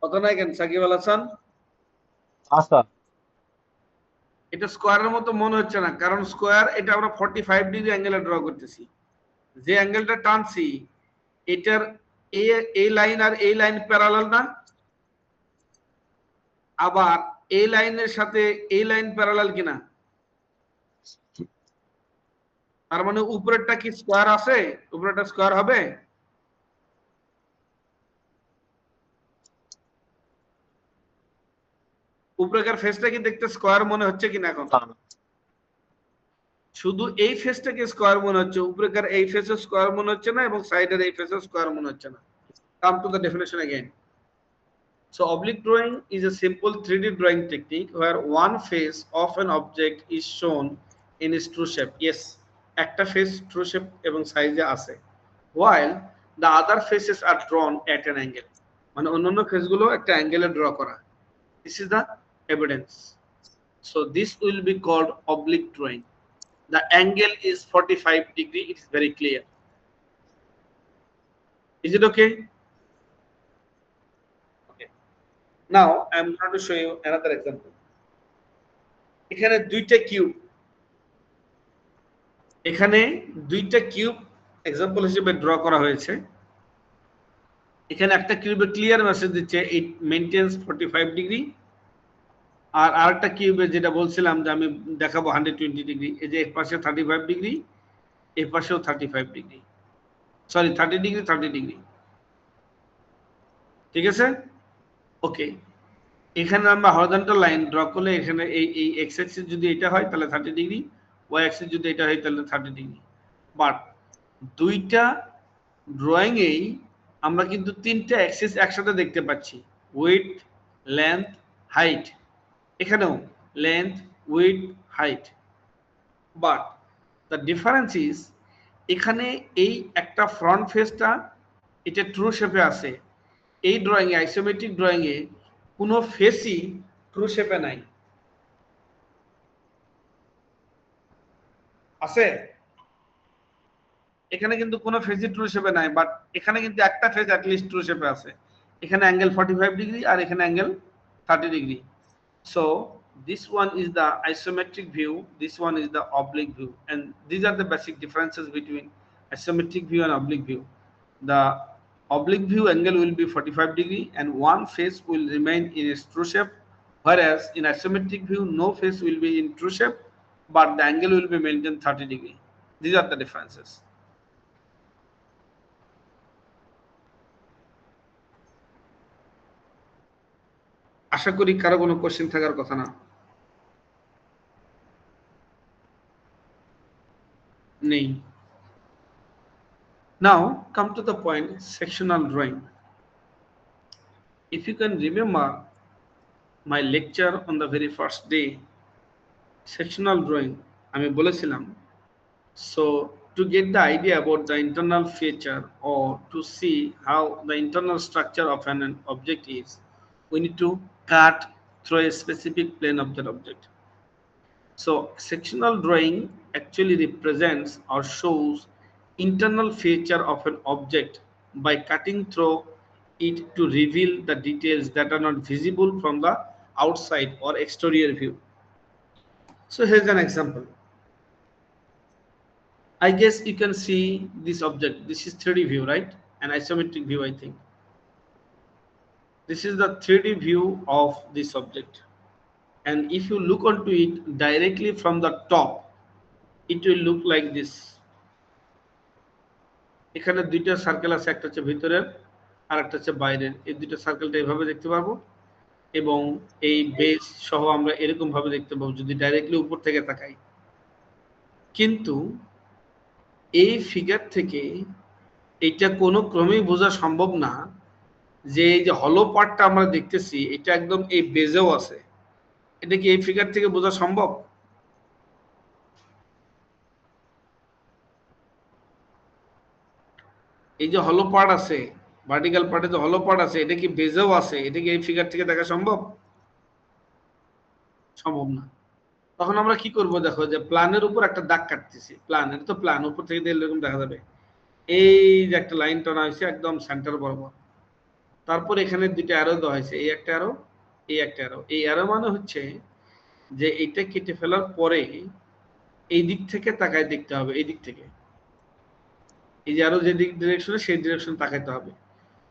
কত নাই কেন সাকিব আল হাসান? আচ্ছা, এটা স্কোয়ারের মতো মনে হচ্ছে না, কারণ স্কোয়ার এটা আমরা 45 ডিগ্রি অ্যাঙ্গেলে ড্র করতেছি। যে অ্যাঙ্গেলটা টানছি এটার এই লাইন আর এই লাইন প্যারালাল না, আবার এই লাইনের সাথে এই লাইন প্যারালাল কিনা? তার মানে উপরেরটা কি স্কোয়ার আছে? উপরেরটা স্কোয়ার হবে? উপরেকার ফেসটা কি দেখতে স্কোয়ার মনে হচ্ছে কিনা এখন? শুধু এই ফেসটাকে স্কোয়ার মনে হচ্ছে, উপরেকার এই ফেসও স্কোয়ার মনে হচ্ছে না, এবং সাইডের এই ফেসও স্কোয়ার মনে হচ্ছে না। Come to the definition again. So oblique drawing is a simple 3D drawing technique where one face of an object is shown in its true shape. Yes, একটা face true shape এবং সাইজে আছে, while the other faces are drawn at an angle. মানে অন্যান্য ফেসগুলো একটা অ্যাঙ্গেলে draw করা। This is the evidence. So this will be called oblique drawing. The angle is 45 degree. It is very clear. Is it okay? Okay. Now I am going to show you another example. এখানে দুইটা cube example হিসেবে draw করা হয়েছে। এখানে একটা কিউবে clear message দিচ্ছে ইট মেইনটেইনস 45 degree, আর আরেকটা কিউবে যেটা বলছিলাম যে আমি দেখাবো 120 ডিগ্রি, এই যে এক পাশে 35 ডিগ্রি, এই পাশেও 35 ডিগ্রি, সরি 30 ডিগ্রি 30 ডিগ্রি। ঠিক আছে, ওকে। এখানে আমরা হরিজন্টাল লাইন ড্র করলে এখানে এই এক্স অ্যাক্সিস যদি এটা হয় তাহলে 30 ডিগ্রি, ওয়াই অ্যাক্সিস যদি এটা হয় তাহলে 30 ডিগ্রি। বাট দুইটা ড্রয়িং এই আমরা কিন্তু তিনটা অ্যাক্সিস একসাথে দেখতে পাচ্ছি, উইডথ, লেন্থ, হাইট। এখানেও length, width, height. But the difference is এখানে এই একটা ফ্রন্ট ফেসটা এটা ট্রু শেপে আছে, এই ড্রয়িং এ আইসোমেট্রিক ড্রয়িং এ কোনো ফেসই ট্রু শেপে নাই। আছে এখানে কিন্তু কোনো ফেসই ট্রু শেপে নাই, বাট এখানে কিন্তু একটা ফেস অ্যাট লিস্ট ট্রু শেপে আছে। এখানে অ্যাঙ্গেল 45 ডিগ্রি আর এখানে angle 30 degree. So this one is the isometric view, this one is the oblique view, and these are the basic differences between isometric view and oblique view. The oblique view angle will be 45 degree and one face will remain in its true shape, whereas in isometric view no face will be in true shape but the angle will be maintained 30 degree. These are the differences. আশা করি কারো কোনো question থাকার কথা না। নেই। Now come to the point, sectional drawing. If you can remember my lecture on the very first day, sectional drawing আমি বলেছিলাম, so to get the idea about the internal feature or to see how the internal structure of an object is, we need to cut through a specific plane of that object. So sectional drawing actually represents or shows internal feature of an object by cutting through it to reveal the details that are not visible from the outside or exterior view. So here's an example. I guess you can see this object. This is 3D view, right? An isometric view, I think. This is the 3D view of this object. And if you look onto it directly from the top, it will look like this. এখানে দুইটা circle আছে, একটা হচ্ছে ভিতরের আর একটা হচ্ছে বাইরের। এই দুইটা সার্কেলটা এইভাবে দেখতে পারবো এবং এই বেস সহ আমরা এরকম ভাবে দেখতে পাবো যদি ডাইরেক্টলি উপর থেকে তাকাই। কিন্তু এই ফিগার থেকে এটা কোনো ক্রমেই বোঝা সম্ভব না যে এই যে হলো পার্টটা আমরা দেখতেছি এটা একদম এই বেজেও আছে। এটা কি এই ফিগার থেকে বোঝা সম্ভব? এই যে হলো পার্ট আছে, ভার্টিক্যাল পার্টে যে হলো পার্ট আছে, এটা কি বেজেও আছে? এটা কি এই ফিগার থেকে দেখা সম্ভব? সম্ভব না। তখন আমরা কি করব, দেখো যে প্ল্যানের উপর একটা দাগ কাটতেছি, প্ল্যান, এটা তো প্ল্যান, উপর থেকে দিলে এরকম দেখা যাবে। এই যে একটা লাইন টানা হয়েছে একদম সেন্টার বরাবর, তারপর এখানে দুটো অ্যারো দেওয়া হয়েছে, এই একটা অ্যারো, এই একটা অ্যারো। এই অ্যারো মানে হচ্ছে যে এটা কেটে ফেলার পরে এই দিক থেকে তাকায় দেখতে হবে, এই দিক থেকে, এই যে আরো যে দিক ডিরেকশনে সেই ডিরেকশন তাকাইতে হবে।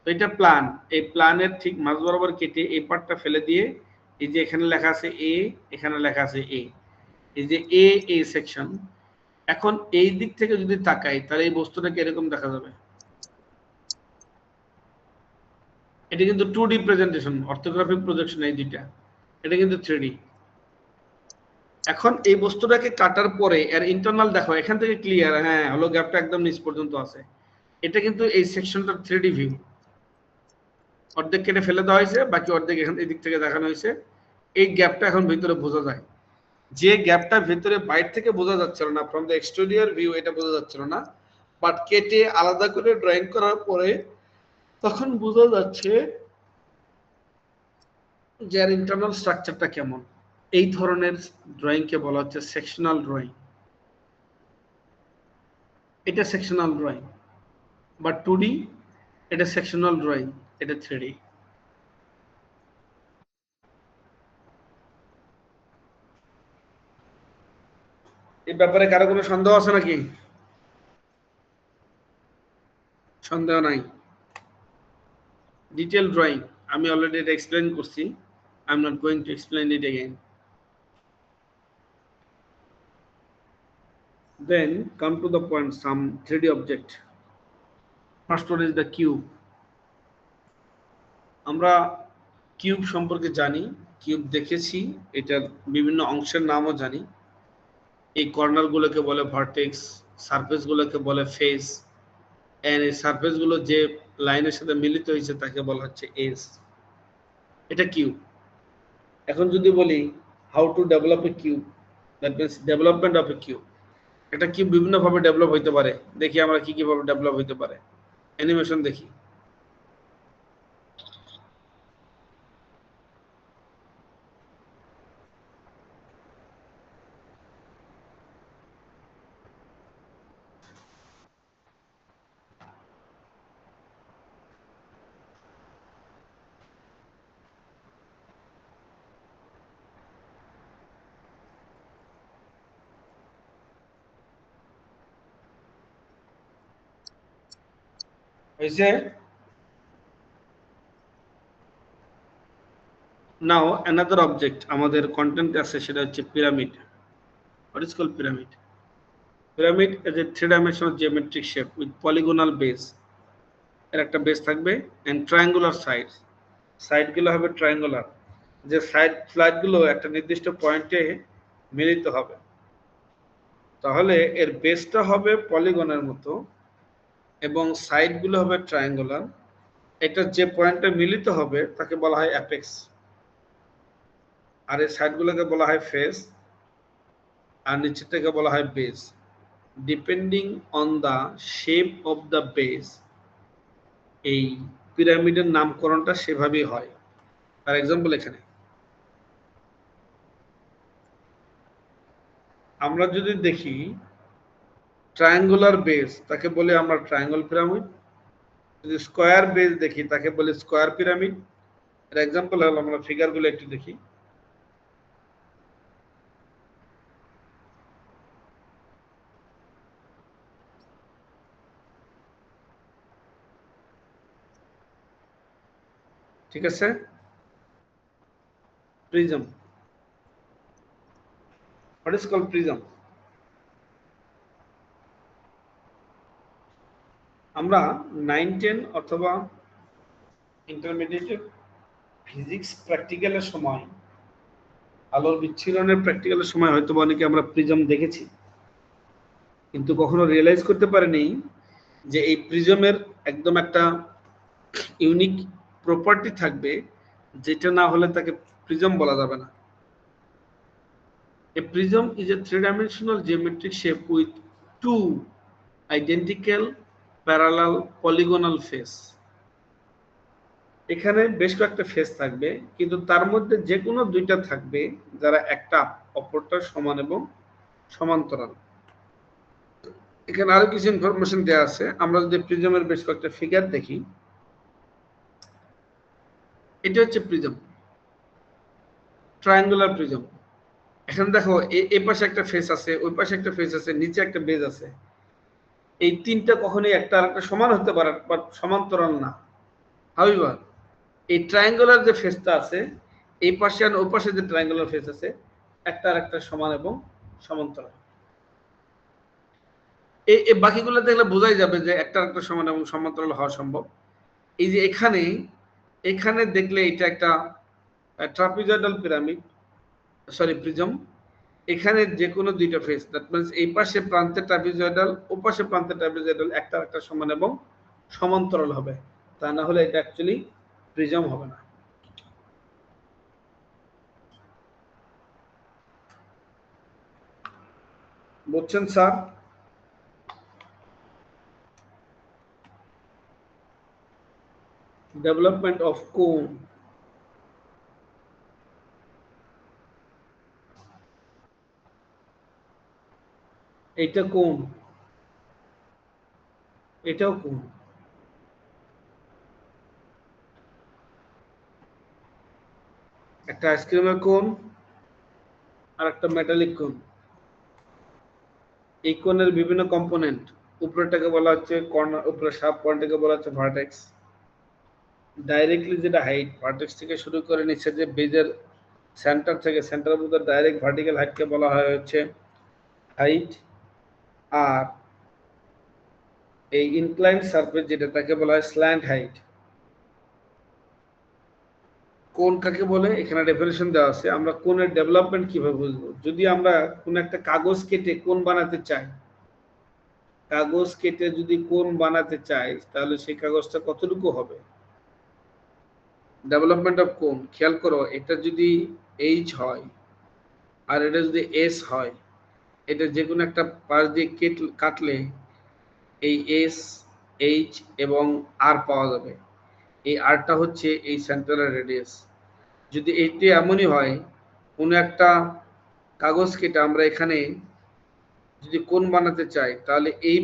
তো এটা প্ল্যান, এই প্ল্যানের ঠিক মাঝ বরাবর কেটে এই পার্টটা ফেলে দিয়ে, এই যে এখানে লেখা আছে এ, এখানে লেখা আছে এ, এই যে এ সেকশন। এখন এই দিক থেকে যদি তাকাই তাহলে এই বস্তুটাকে এরকম দেখা যাবে। এটা কিন্তু 2D প্রেজেন্টেশন, অর্থোগ্রাফিক প্রজেকশন এই দুইটা, এটা কিন্তু 3D। এখন এই বস্তুটাকে কাটার পরে এর ইন্টারনাল দেখো, এখান থেকে ক্লিয়ার, হ্যাঁ হলো গ্যাপটা একদম নিচ পর্যন্ত আছে। এটা কিন্তু এই সেকশনটার 3D ভিউ, অর্ধেক কেটে ফেলে দেওয়া হয়েছে, বাকি অর্ধেক এখান এই দিক থেকে দেখানো হয়েছে। এই গ্যাপটা এখন ভিতরে বোঝা যায়, যে গ্যাপটা ভিতরে বাইরে থেকে বোঝা যাচ্ছিল না, ফ্রম দ্য এক্সটেরিয়র ভিউ এটা বোঝা যাচ্ছিল না, বাট কেটে আলাদা করে ড্রয়িং করার পরে তখন বোঝা যাচ্ছে যে এর ইন্টারনাল স্ট্রাকচারটা কেমন। এই ধরনের ড্রয়িংকে বলা হচ্ছে সেকশনাল ড্রয়িং। এটা সেকশনাল ড্রয়িং, বা 2D, এটা সেকশনাল ড্রয়িং, এটা 3D। এই ব্যাপারে কারো কোনো সন্দেহ আছে নাকি? সন্দেহ নাই। ডিটেল ড্রয়িং আমি অলরেডি এটা এক্সপ্লেইন করছি, I am not going to explain it again. Then come to the point, some 3D object. First one is the cube. আমরা কিউব সম্পর্কে জানি, কিউব দেখেছি, এটার বিভিন্ন অংশের নামও জানি। এই কর্নার গুলোকে বলে ভার্টেক্স, সারফেস গুলোকে বলে ফেস, এন্ড এই সারফেস গুলো যে লাইনের সাথে মিলিত হয়েছে তাকে বলা হচ্ছে এজ। এটা কিউব। এখন যদি বলি how to develop a cube, that means development of A cube. একটা কিউব বিভিন্ন ভাবে ডেভেলপ হইতে পারে, দেখি আমরা কি কি ভাবে ডেভেলপ হইতে পারে। অ্যানিমেশন দেখি। হয়েছে? নাও অ্যানাদার অবজেক্ট আমাদের কন্টেন্ট আছে, সেটা হচ্ছে pyramid. What is called pyramid? Pyramid is a 3-dimensional geometric shape with polygonal base. এর একটা বেস থাকবে এন্ড ট্রায়াঙ্গুলার সাইডস, সাইডগুলো হবে ট্রায়াঙ্গুলার, যে সাইডগুলো একটা নির্দিষ্ট পয়েন্টে মিলিত হবে। তাহলে এর বেসটা হবে পলিগনের মতো এবং সাইডগুলো হবে ট্রায়াঙ্গুলার। এটা যে পয়েন্টে মিলিত হবে তাকে বলা হয় অ্যাপেক্স, আর এই সাইডগুলোকে বলা হয় ফেস, আর নিচেরটাকে বলা হয় base. Depending on the shape of the base এই পিরামিডের নামকরণটা সেভাবেই হয়। ফর এক্সাম্পল, এখানে আমরা যদি দেখি ট্রায়াঙ্গুলার বেস, তাকে বলি আমরা ট্রায়াঙ্গল পিরামিড। যদি স্কোয়ার বেস দেখি তাকে বলি স্কোয়ার পিরামিড। এর এক্সাম্পল হলো, আমরা ফিগারগুলো একটু দেখি। ঠিক আছে, prism. What is called prism? আমরা 9-10 অথবা ইন্টারমিডিয়েট ফিজিক্স প্র্যাকটিক্যালের সময়, আলোর বিচ্ছুরণের প্র্যাকটিক্যালের সময় হয়তো অনেকে আমরা প্রিজম দেখেছি, কিন্তু কখনো রিয়েলাইজ করতে পারিনি যে এই প্রিজমের একদম একটা ইউনিক প্রপার্টি থাকবে, যেটা না হলে তাকে প্রিজম বলা যাবে না। A prism is a three-dimensional geometric shape with two identical parallel polygonal face. এখানে বেশ কয়েকটা ফেস থাকবে, কিন্তু তার মধ্যে যে কোনো দুইটা থাকবে যারা একটা অপরটার সমান এবং সমান্তরাল। এখানে আরো কিছু ইনফরমেশন দেওয়া আছে। আমরা যদি প্রিজমের বেশ কয়েকটা ফিগার দেখি, এটা হচ্ছে প্রিজম, ট্রায়াঙ্গুলার প্রিজম। এখানে দেখো এই পাশে একটা ফেস আছে, ওই পাশে একটা ফেস আছে, নিচে একটা বেজ আছে। এই তিনটা কখনোই একটা আরেকটা সমান হতে পারে, বাট সমান্তরাল না। হাউএভার এই ট্রায়াঙ্গুলার যে ফেসটা আছে, এই পাশে আর ওই পাশে যে ট্রায়াঙ্গুলার ফেস আছে, একটা আরেকটা সমান এবং সমান্তরাল। এই বাকিগুলো দেখলে বোঝাই যাবে যে একটা আরেকটা সমান এবং সমান্তরাল হওয়া সম্ভব। এই যে এখানে দেখলে এটা একটা ট্রাপিজয়েডাল পিরামিড, সরি প্রিজম। এখানে যে কোনো দুইটা ফেস, দ্যাট মিন্স এই পাশে প্রান্তে ট্রাপিজয়েডাল, ও পাশে প্রান্তে ট্রাপিজয়েডাল, একটা আরেকটা সমান এবং সমান্তরাল হবে। তা না হলে এটা অ্যাকচুয়ালি প্রিজম হবে না। বুঝছেন স্যার? ডেভেলপমেন্ট অফ কোন। এটা কোন, এটাও কোন। একটা আইসক্রিমের কোন আর একটা মেটালিক কোন। এই কোণের বিভিন্ন কম্পোনেন্ট, উপরেরটাকে বলা হচ্ছে কর্নার, উপরের সাব পয়েন্টটাকে বলা হচ্ছে ভার্টেক্স। ডাইরেক্টলি যেটা হাইট, ভার্টেক্স থেকে শুরু করে নিচে যে বেজের সেন্টার থেকে centre of the direct vertical হাইটকে বলা হয় হচ্ছে হাইট। আর এই ইনক্লাইন্ড সারফেস যেটা, তাকে বলা হয় স্ল্যান্ট হাইট। কোণ কাকে বলে এখানে ডেফিনেশন দেওয়া আছে। আমরা কোণের ডেভেলপমেন্ট কিভাবে বুঝবো? যদি আমরা কোন একটা কাগজ কেটে কোণ বানাতে চাই, কাগজ কেটে যদি কোণ বানাতে চাই, তাহলে সেই কাগজটা কতটুকু হবে? ডেভেলপমেন্ট অফ কোণ, খেয়াল করো, এটা যদি এইচ হয় আর এটা যদি এস হয়, এটা যে কোনো একটা পাশ দিয়ে কাটলে এই এস, এইচ এবং আর পাওয়া যাবে। এই আরটা হচ্ছে এই সেন্টারের রেডিয়াস। যদি এটি এমনই হয়, কোনো একটা কাগজ কেটে আমরা এখানে যদি কোণ বানাতে চাই, তাহলে এই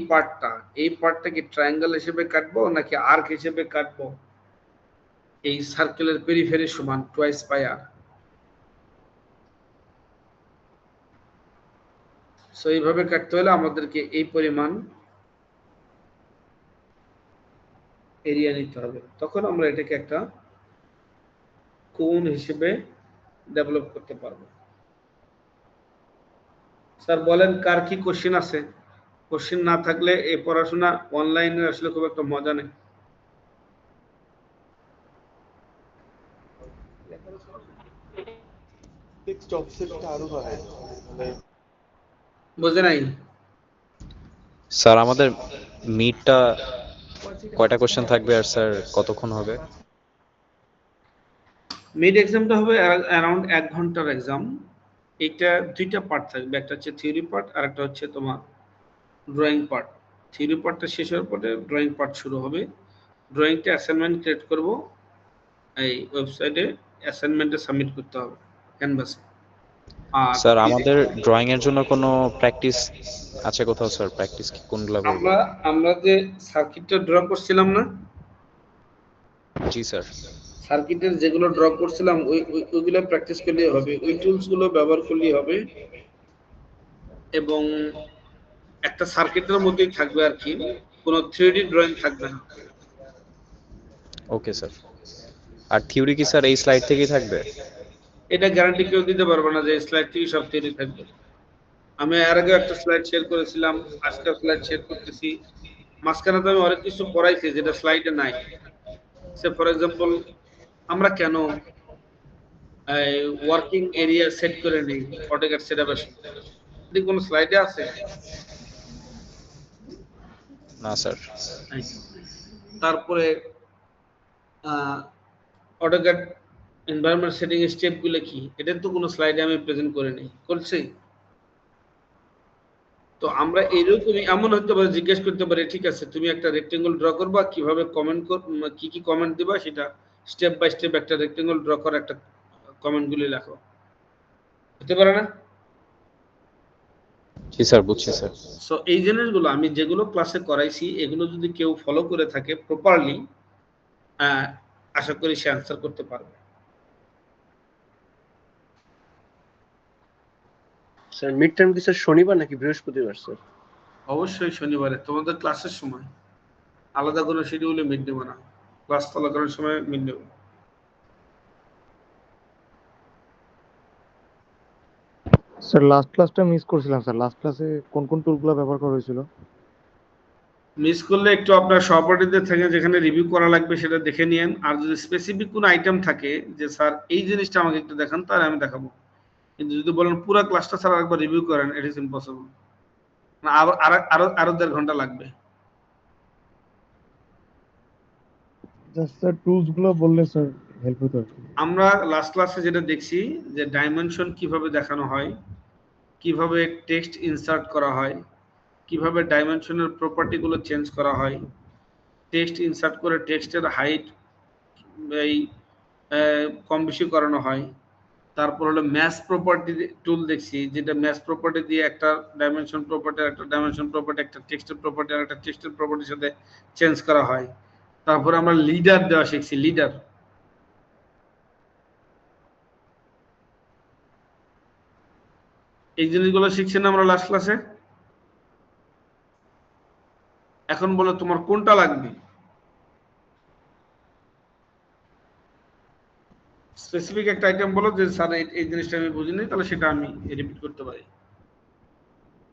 পার্টটাকে ট্রায়াঙ্গেল হিসেবে কাটবো নাকি আর্ক হিসেবে কাটবো? এই সার্কেলের পেরিফেরি সমান টুয়াইস পাই আর। সো এইভাবে কাটতে হলে আমাদেরকে এই পরিমাণ এরিয়া নিতে হবে, তখন আমরা এটাকে একটা কোণ হিসেবে ডেভেলপ করতে পারবো। স্যার বলেন, কার কি কোশ্চেন আছে? কোশ্চেন না থাকলে এই পড়াশোনা অনলাইনে আসলে খুব একটা মজা নেই। বুঝে নাই? স্যার আমাদের মিটটা কয়টা কোশ্চেন থাকবে আর স্যার কতক্ষণ হবে? মিড এক্সামটা হবে অ্যারাউন্ড 1 ঘন্টার এক্সাম। এটা দুইটা পার্ট থাকবে, একটা হচ্ছে থিওরি পার্ট আর একটা হচ্ছে তোমার ড্রয়িং পার্ট। থিওরি পার্টটা শেষ হওয়ার পরে ড্রয়িং পার্ট শুরু হবে। ড্রয়িংটা অ্যাসাইনমেন্ট ক্রিয়েট করব, এই ওয়েবসাইটে অ্যাসাইনমেন্টে সাবমিট করতে হবে ক্যানভাসে। আর স্যার আমাদের ড্রয়িং এর জন্য কোনো প্র্যাকটিস আছে কোথাও স্যার? প্র্যাকটিস কি কোনগুলা করব? আমরা যে সার্কিটটা ড্র করছিলাম না, জি স্যার। সার্কিটের যেগুলো ড্র করছিলাম ওইগুলো প্র্যাকটিস করলেই হবে, ওই টুলস গুলো ব্যবহার করলেই হবে। এবং একটা সার্কিটের মধ্যেই থাকবে আর কি, কোনো 3D ড্রয়িং থাকবে না। Okay sir. আর থিওরি কি স্যার এই স্লাইড থেকেই থাকবে? এটা গ্যারান্টি কেউ দিতে পারবে না যে স্লাইড থেকে সব থিওরি থাকবে। আমি এর আগে একটা স্লাইড শেয়ার করেছিলাম, আজকে স্লাইড শেয়ার করতেছি। মাঝখানে তো আমি অনেক কিছু পড়াইছি যেটা স্লাইডে নাই। সে ফর এক্সাম্পল, আমরা কেন ওয়ার্কিং এরিয়া সেট করে নেই অটোক্যাড সেটআপের সাথে, এটি কোনো স্লাইডে আছে? না স্যার। তারপরে অটোক্যাড এনভায়রনমেন্ট সেটিং এর স্টেপগুলো কি, এটা তো কোনো স্লাইডে আমি প্রেজেন্ট করে নেই, করছি। তো আমরা এরকমই এমন হতে পারে জিজ্ঞেস করতে পারি, ঠিক আছে তুমি একটা রেক্টেঙ্গল ড্র করবা, কিভাবে কমেন্ট কি কি কমেন্ট দিবা সেটা স্টেপ বাই স্টেপ একটা রেক্টেঙ্গল ড্র করে একটা কমেন্টগুলি লেখো, হতে পারে না? জি স্যার, বুঝছি স্যার। সো এই জিনিসগুলো আমি যেগুলো ক্লাসে করাইছি এগুলো যদি কেউ ফলো করে থাকে প্রপারলি, আশা করি সে অ্যান্সার করতে পারবে। স্যার মিড টার্ম কি স্যার শনিবার নাকি বৃহস্পতিবার স্যার? অবশ্যই শনিবারে তোমাদের ক্লাসের সময়, আলাদা কোনো শিডিউলে মিড নেব না, ক্লাস চলাকালীন সময় মিড নেব। স্যার লাস্ট ক্লাসটা মিস করছিলাম স্যার, লাস্ট ক্লাসে কোন কোন টুলগুলো ব্যবহার করা হয়েছিল? মিস করলে একটু আপনার সহপাঠীদের থেকে যেখানে রিভিউ করা লাগবে সেটা দেখে নিয়েন, আর যদি স্পেসিফিক কোনো আইটেম থাকে যে স্যার এই জিনিসটা আমাকে একটু দেখান, তাহলে আমি দেখাবো। কিন্তু যদি বলেন পুরো ক্লাসটা স্যার একবার রিভিউ করেন, ইট ইজ ইম্পসিবল, আরো আরো আরো আরো 1.5 ঘন্টা লাগবে। স্যার টুলস গুলো বললে স্যার হেল্প হতো। আমরা লাস্ট ক্লাসে যেটা দেখছি যে ডাইমেনশন কিভাবে দেখানো হয়, কিভাবে টেক্সট ইনসার্ট করা হয়, কিভাবে ডাইমেনশনের প্রপার্টিগুলো চেঞ্জ করা হয়, টেক্সট ইনসার্ট করে টেক্সটের হাইট এই কম বেশি করানো হয়। তারপর হলো ম্যাচ প্রপার্টি টুল দেখছি, যেটা ম্যাচ প্রপার্টি দিয়ে একটা ডাইমেনশন প্রপার্টি একটা ডাইমেনশন প্রপার্টি একটা টেক্সটের প্রপার্টি আর একটা টেক্সটের প্রপার্টির সাথে চেঞ্জ করা হয়। তারপরে আমরা লিডার দেওয়া শিখছি, লিডার। এই জিনিসগুলো শিখছি না আমরা লাস্ট ক্লাসে। এখন বলো তোমার কোনটা লাগবে, স্পেসিফিক একটা আইটেম বলো যে স্যার এই জিনিসটা আমি বুঝিনি, তাহলে সেটা আমি রিপিট করতে পারি।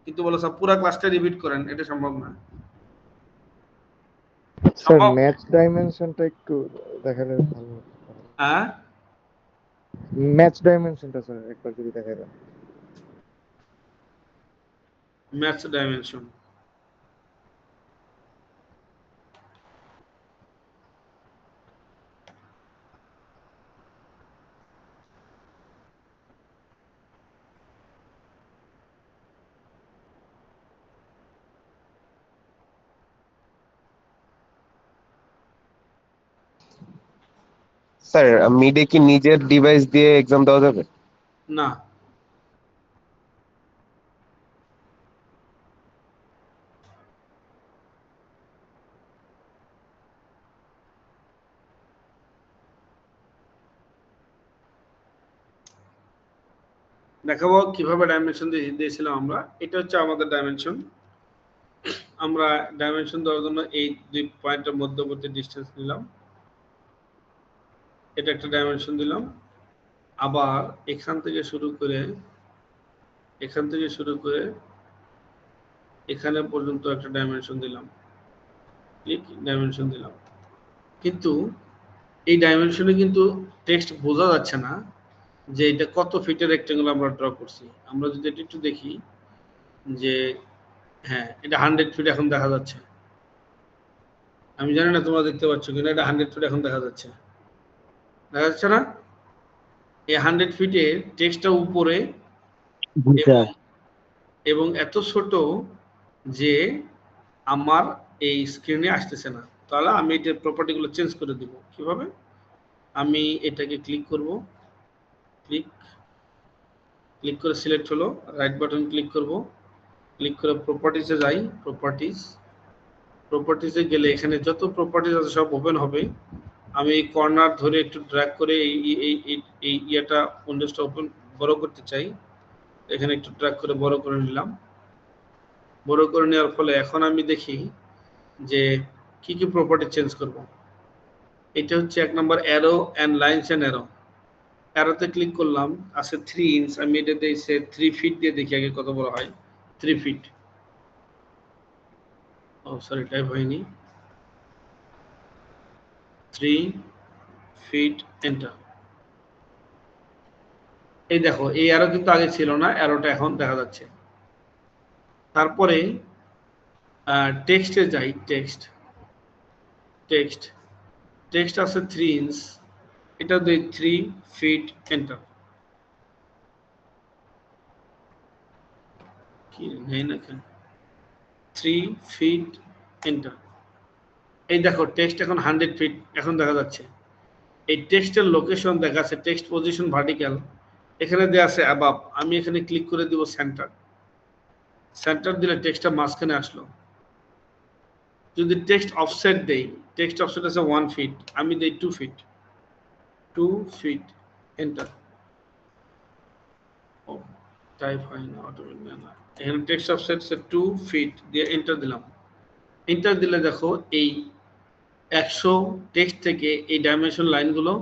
কিন্তু বলো স্যার পুরো ক্লাসটা রিপিট করেন, এটা সম্ভব না। স্যার সম্ভব? ম্যাচ ডাইমেনশনটা একটু দেখালে ভালো হতো। হ্যাঁ, ম্যাচ ডাইমেনশনটা স্যার একবার যদি দেখাই দেন। ম্যাচ ডাইমেনশন স্যার মিডে কি নিজের ডিভাইস দিয়ে এক্সাম দেওয়া যাবে? না, দেখাবো কিভাবে ডাইমেনশন দিয়েছিলাম আমরা। এটা হচ্ছে আমাদের ডাইমেনশন। আমরা ডাইমেনশন দেওয়ার জন্য এই দুই পয়েন্টের মধ্যবর্তী ডিস্টেন্স নিলাম, এটা একটা ডাইমেনশন দিলাম। আবার এখান থেকে শুরু করে এখানে পর্যন্ত একটা ডাইমেনশন দিলাম, ডাইমেনশন দিলাম। কিন্তু এই ডাইমেনশনে কিন্তু টেক্সট বোঝা যাচ্ছে না যে এটা কত ফিটের রেক্টেঙ্গেল আমরা ড্র করছি। আমরা যদি এটা একটু দেখি যে হ্যাঁ এটা 100 ফিট এখন দেখা যাচ্ছে। আমি জানি না তোমরা দেখতে পাচ্ছ কিনা, এটা 100 ফিট এখন দেখা যাচ্ছে, দেখা যাচ্ছে না? এই 100 ফিটে টেক্সটটা উপরে এবং এত ছোট যে আমার এই স্ক্রিনে আসতেছে না। তাহলে আমি এটার প্রপার্টিগুলো চেঞ্জ করে দিব। কিভাবে? আমি এটাকে ক্লিক করব, ক্লিক করে সিলেক্ট হলো, রাইট বাটন ক্লিক করব, ক্লিক করে প্রপার্টিসে যাই, প্রপার্টিসে গেলে এখানে যত প্রপার্টিস আছে সব ওপেন হবে। আমি এই কর্নার ধরে একটু ড্র্যাগ করে এই ইয়েটা উইন্ডোজটা ওপেন বড় করতে চাই, এখানে একটু ড্র্যাগ করে বড় করে নিলাম। বড় করে নেওয়ার ফলে এখন আমি দেখি যে কি কি প্রপার্টি চেঞ্জ করব। এটা হচ্ছে 1 নম্বর arrow and lines and arrow. অ্যারোতে ক্লিক করলাম, আছে 3 ইঞ্চ, আমি এটাতে 3 ফিট দিয়ে দেখি আগে কত বড় হয়। 3 ফিট, ও সরি টাইপ হয়নি, 3 ফিট, এন্টার। এই দেখো এই অ্যারো কিন্তু আগে ছিল না, অ্যারোটা এখন দেখা যাচ্ছে। তারপরে টেক্সটে যাই, টেক্সট আছে 3 ইঞ্চ, এটা দেই 3 ফিট এন্টার। কি নেই না কেন 3 ফিট এন্টার। এই দেখো টেক্সট এখন 100 ফিট এখন দেখা যাচ্ছে। এই টেক্সটের লোকেশন দেখা যাচ্ছে, টেক্সট পজিশন ভার্টিক্যাল এখানে দেওয়া আছে অ্যাবাভ। আমি এখানে ক্লিক করে দিব সেন্টার। সেন্টার দিলে টেক্সটটা মাঝখানে আসলো। যদি টেক্সট অফসেট দেই, টেক্সট অফসেট আছে 1 ফিট, আমি দেই 2 ফিট। 2 feet enter. ও টাইপ হয় না, অটোমেটিক না। এখানে টেক্সট অফসেট আছে 2 ফিট দিয়ে এন্টার দিলাম। এন্টার দিলে দেখো এই 100 টেক্সট থেকে এই ডাইমেনশন লাইনগুলো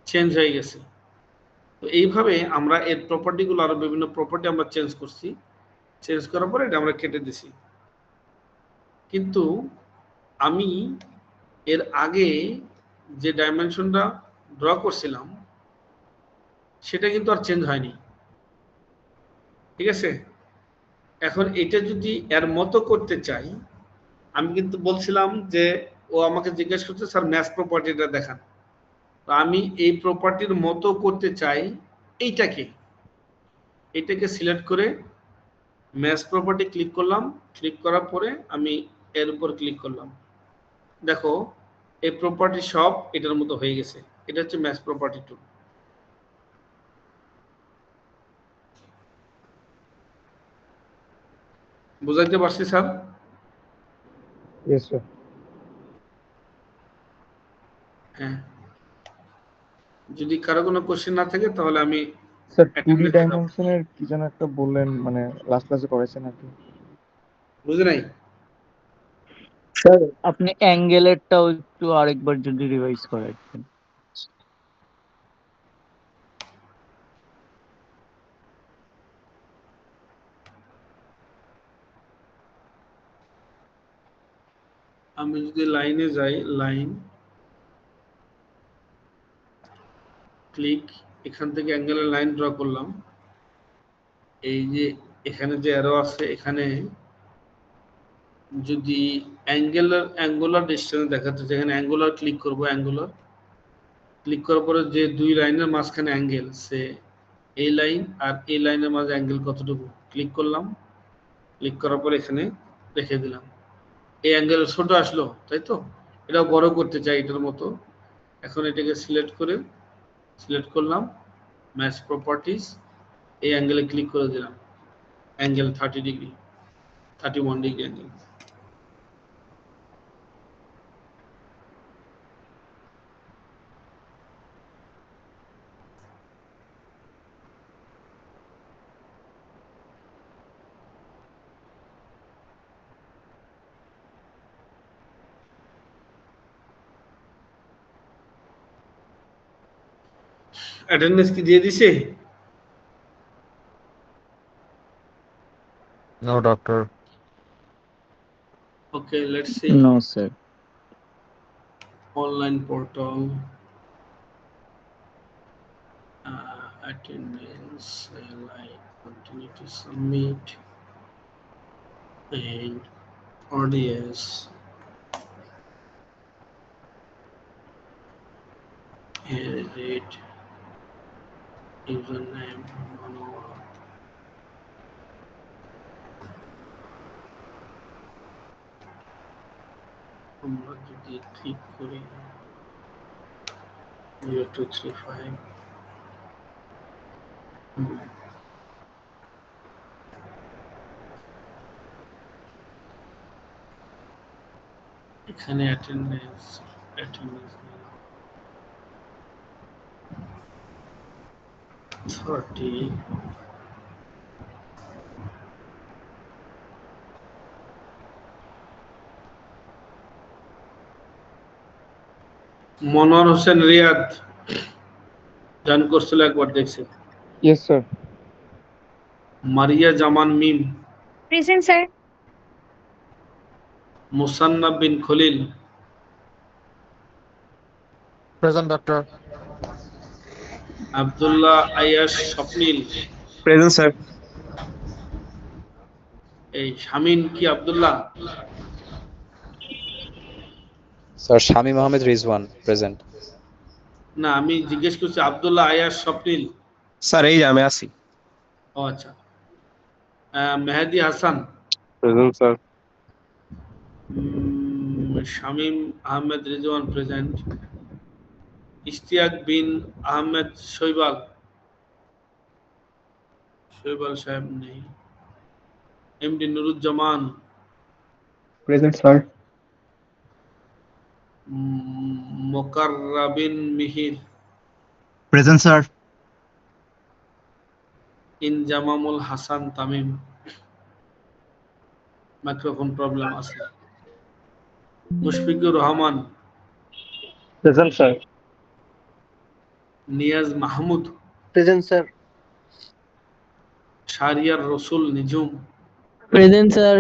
চেঞ্জ হয়ে গেছে। তো এইভাবে আমরা এর প্রপার্টিগুলো আরো বিভিন্ন প্রপার্টি আমরা চেঞ্জ করছি। চেঞ্জ করার পরে এটা আমরা কেটে দিছি। কিন্তু আমি এর আগে যে ডাইমেনশনটা ড্র করছিলাম সেটা কিন্তু আর চেঞ্জ হয়নি, ঠিক আছে। এখন এটা যদি এর মতো করতে চাই, আমি কিন্তু বলছিলাম যে ও আমাকে জিজ্ঞেস করছে স্যার ম্যাচ প্রপার্টিটা দেখান। তো আমি এই প্রপার্টির মতো করতে চাই এটাকে সিলেক্ট করে ম্যাচ প্রপার্টি ক্লিক করলাম। ক্লিক করার পরে আমি এর উপর ক্লিক করলাম। দেখো এই প্রপার্টি সব এটার মতো হয়ে গেছে। এটা হচ্ছে ম্যাচ প্রপার্টি টুল। বুঝাইতে পারছি স্যার? Yes, sir. হ্যাঁ, যদি কারো কোনো কোশ্চেন না থাকে তাহলে আমি স্যার 2D attendance দেখাবো। ডাইমেনশনের কি যেন একটা বললেন, মানে লাস্ট ক্লাসে করেছেন আর কি। বুঝে নাই? স্যার আপনি অ্যাঙ্গেলেরটাও একটু আরেকবার যদি রিভাইজ করেন। আমি যদি লাইনে যাই, লাইন ক্লিক, এখান থেকে অ্যাঙ্গেলের লাইন ড্র করলাম। এই যে এখানে যে অ্যারো আছে, এখানে যদি অ্যাঙ্গুলার ডিসটেন্স দেখাতে, যেখানে অ্যাঙ্গুলার ক্লিক করব, অ্যাঙ্গুলার ক্লিক করার পরে যে দুই লাইনের মাঝখানে অ্যাঙ্গেল, সে এই লাইন আর এই লাইনের মাঝে অ্যাঙ্গেল কতটুকু ক্লিক করলাম। ক্লিক করার পরে এখানে রেখে দিলাম। এই অ্যাঙ্গেল ছোট আসলো, তাই তো? এটা বড় করতে চাই এটার মতো। এখন এটাকে সিলেক্ট করলাম, ম্যাচ প্রপার্টিজ, এই অ্যাঙ্গেলে ক্লিক করে দিলাম। Angle 30 degree, 31 degree angle. Attendance কি দিয়ে দিছে? No, doctor. Okay, let's see. No, sir. Online portal, attendance, like continue to submit, and ODS. Here is it. Username, manual. আমরা যদি ক্লিক করি 0235, এখানে অ্যাটেন্ডেন্স 30, মনোয়ার হোসেন রিয়াদ জয়েন করছিল, একবার দেখছি। Yes, sir. মারিয়া জামান মিম, প্রেজেন্ট স্যার। মুসান্নাব বিন খলিল, Present, doctor. আব্দুল্লাহ আয়াস স্বপ্নিল, প্রেজেন্ট স্যার। এই শামিন কি আব্দুল্লাহ, স্যার শামীম আহমেদ রিজওয়ান প্রেজেন্ট। না, আমি জিজ্ঞেস করছি আব্দুল্লাহ, আয়াস, স্বপ্নিল। স্যার এই যে আমি আছি। ও আচ্ছা। Mehedi Hasan, present sir. Shamim Ahmed Rizwan present. Ishtiaq Bin Ahmed Shoibal, Shoibal সাহেব নেই। MD Nuruzzaman, present sir. Mokarrabin Mihir, present sir. Inzamamul Hasan Tamim. Microphone problem আছে। Mushfiqur Rahman, present sir. Niaz Mahmud, present sir. Shahriar Rasul Nijhum, present sir.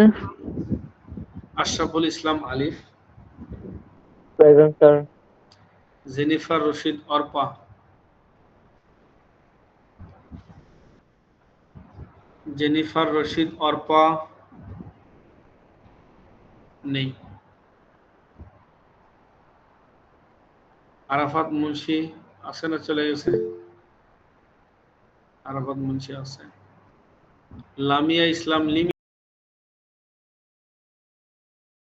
Ashraful Islam Alif, present sir. Jennifer Rashid Orpa, Jennifer Rashid Orpa নেই। আরাফাত মুন্সি আছে না চলে গেছে? আরাফাত মুন্সি আছে। লামিয়া ইসলাম লিমি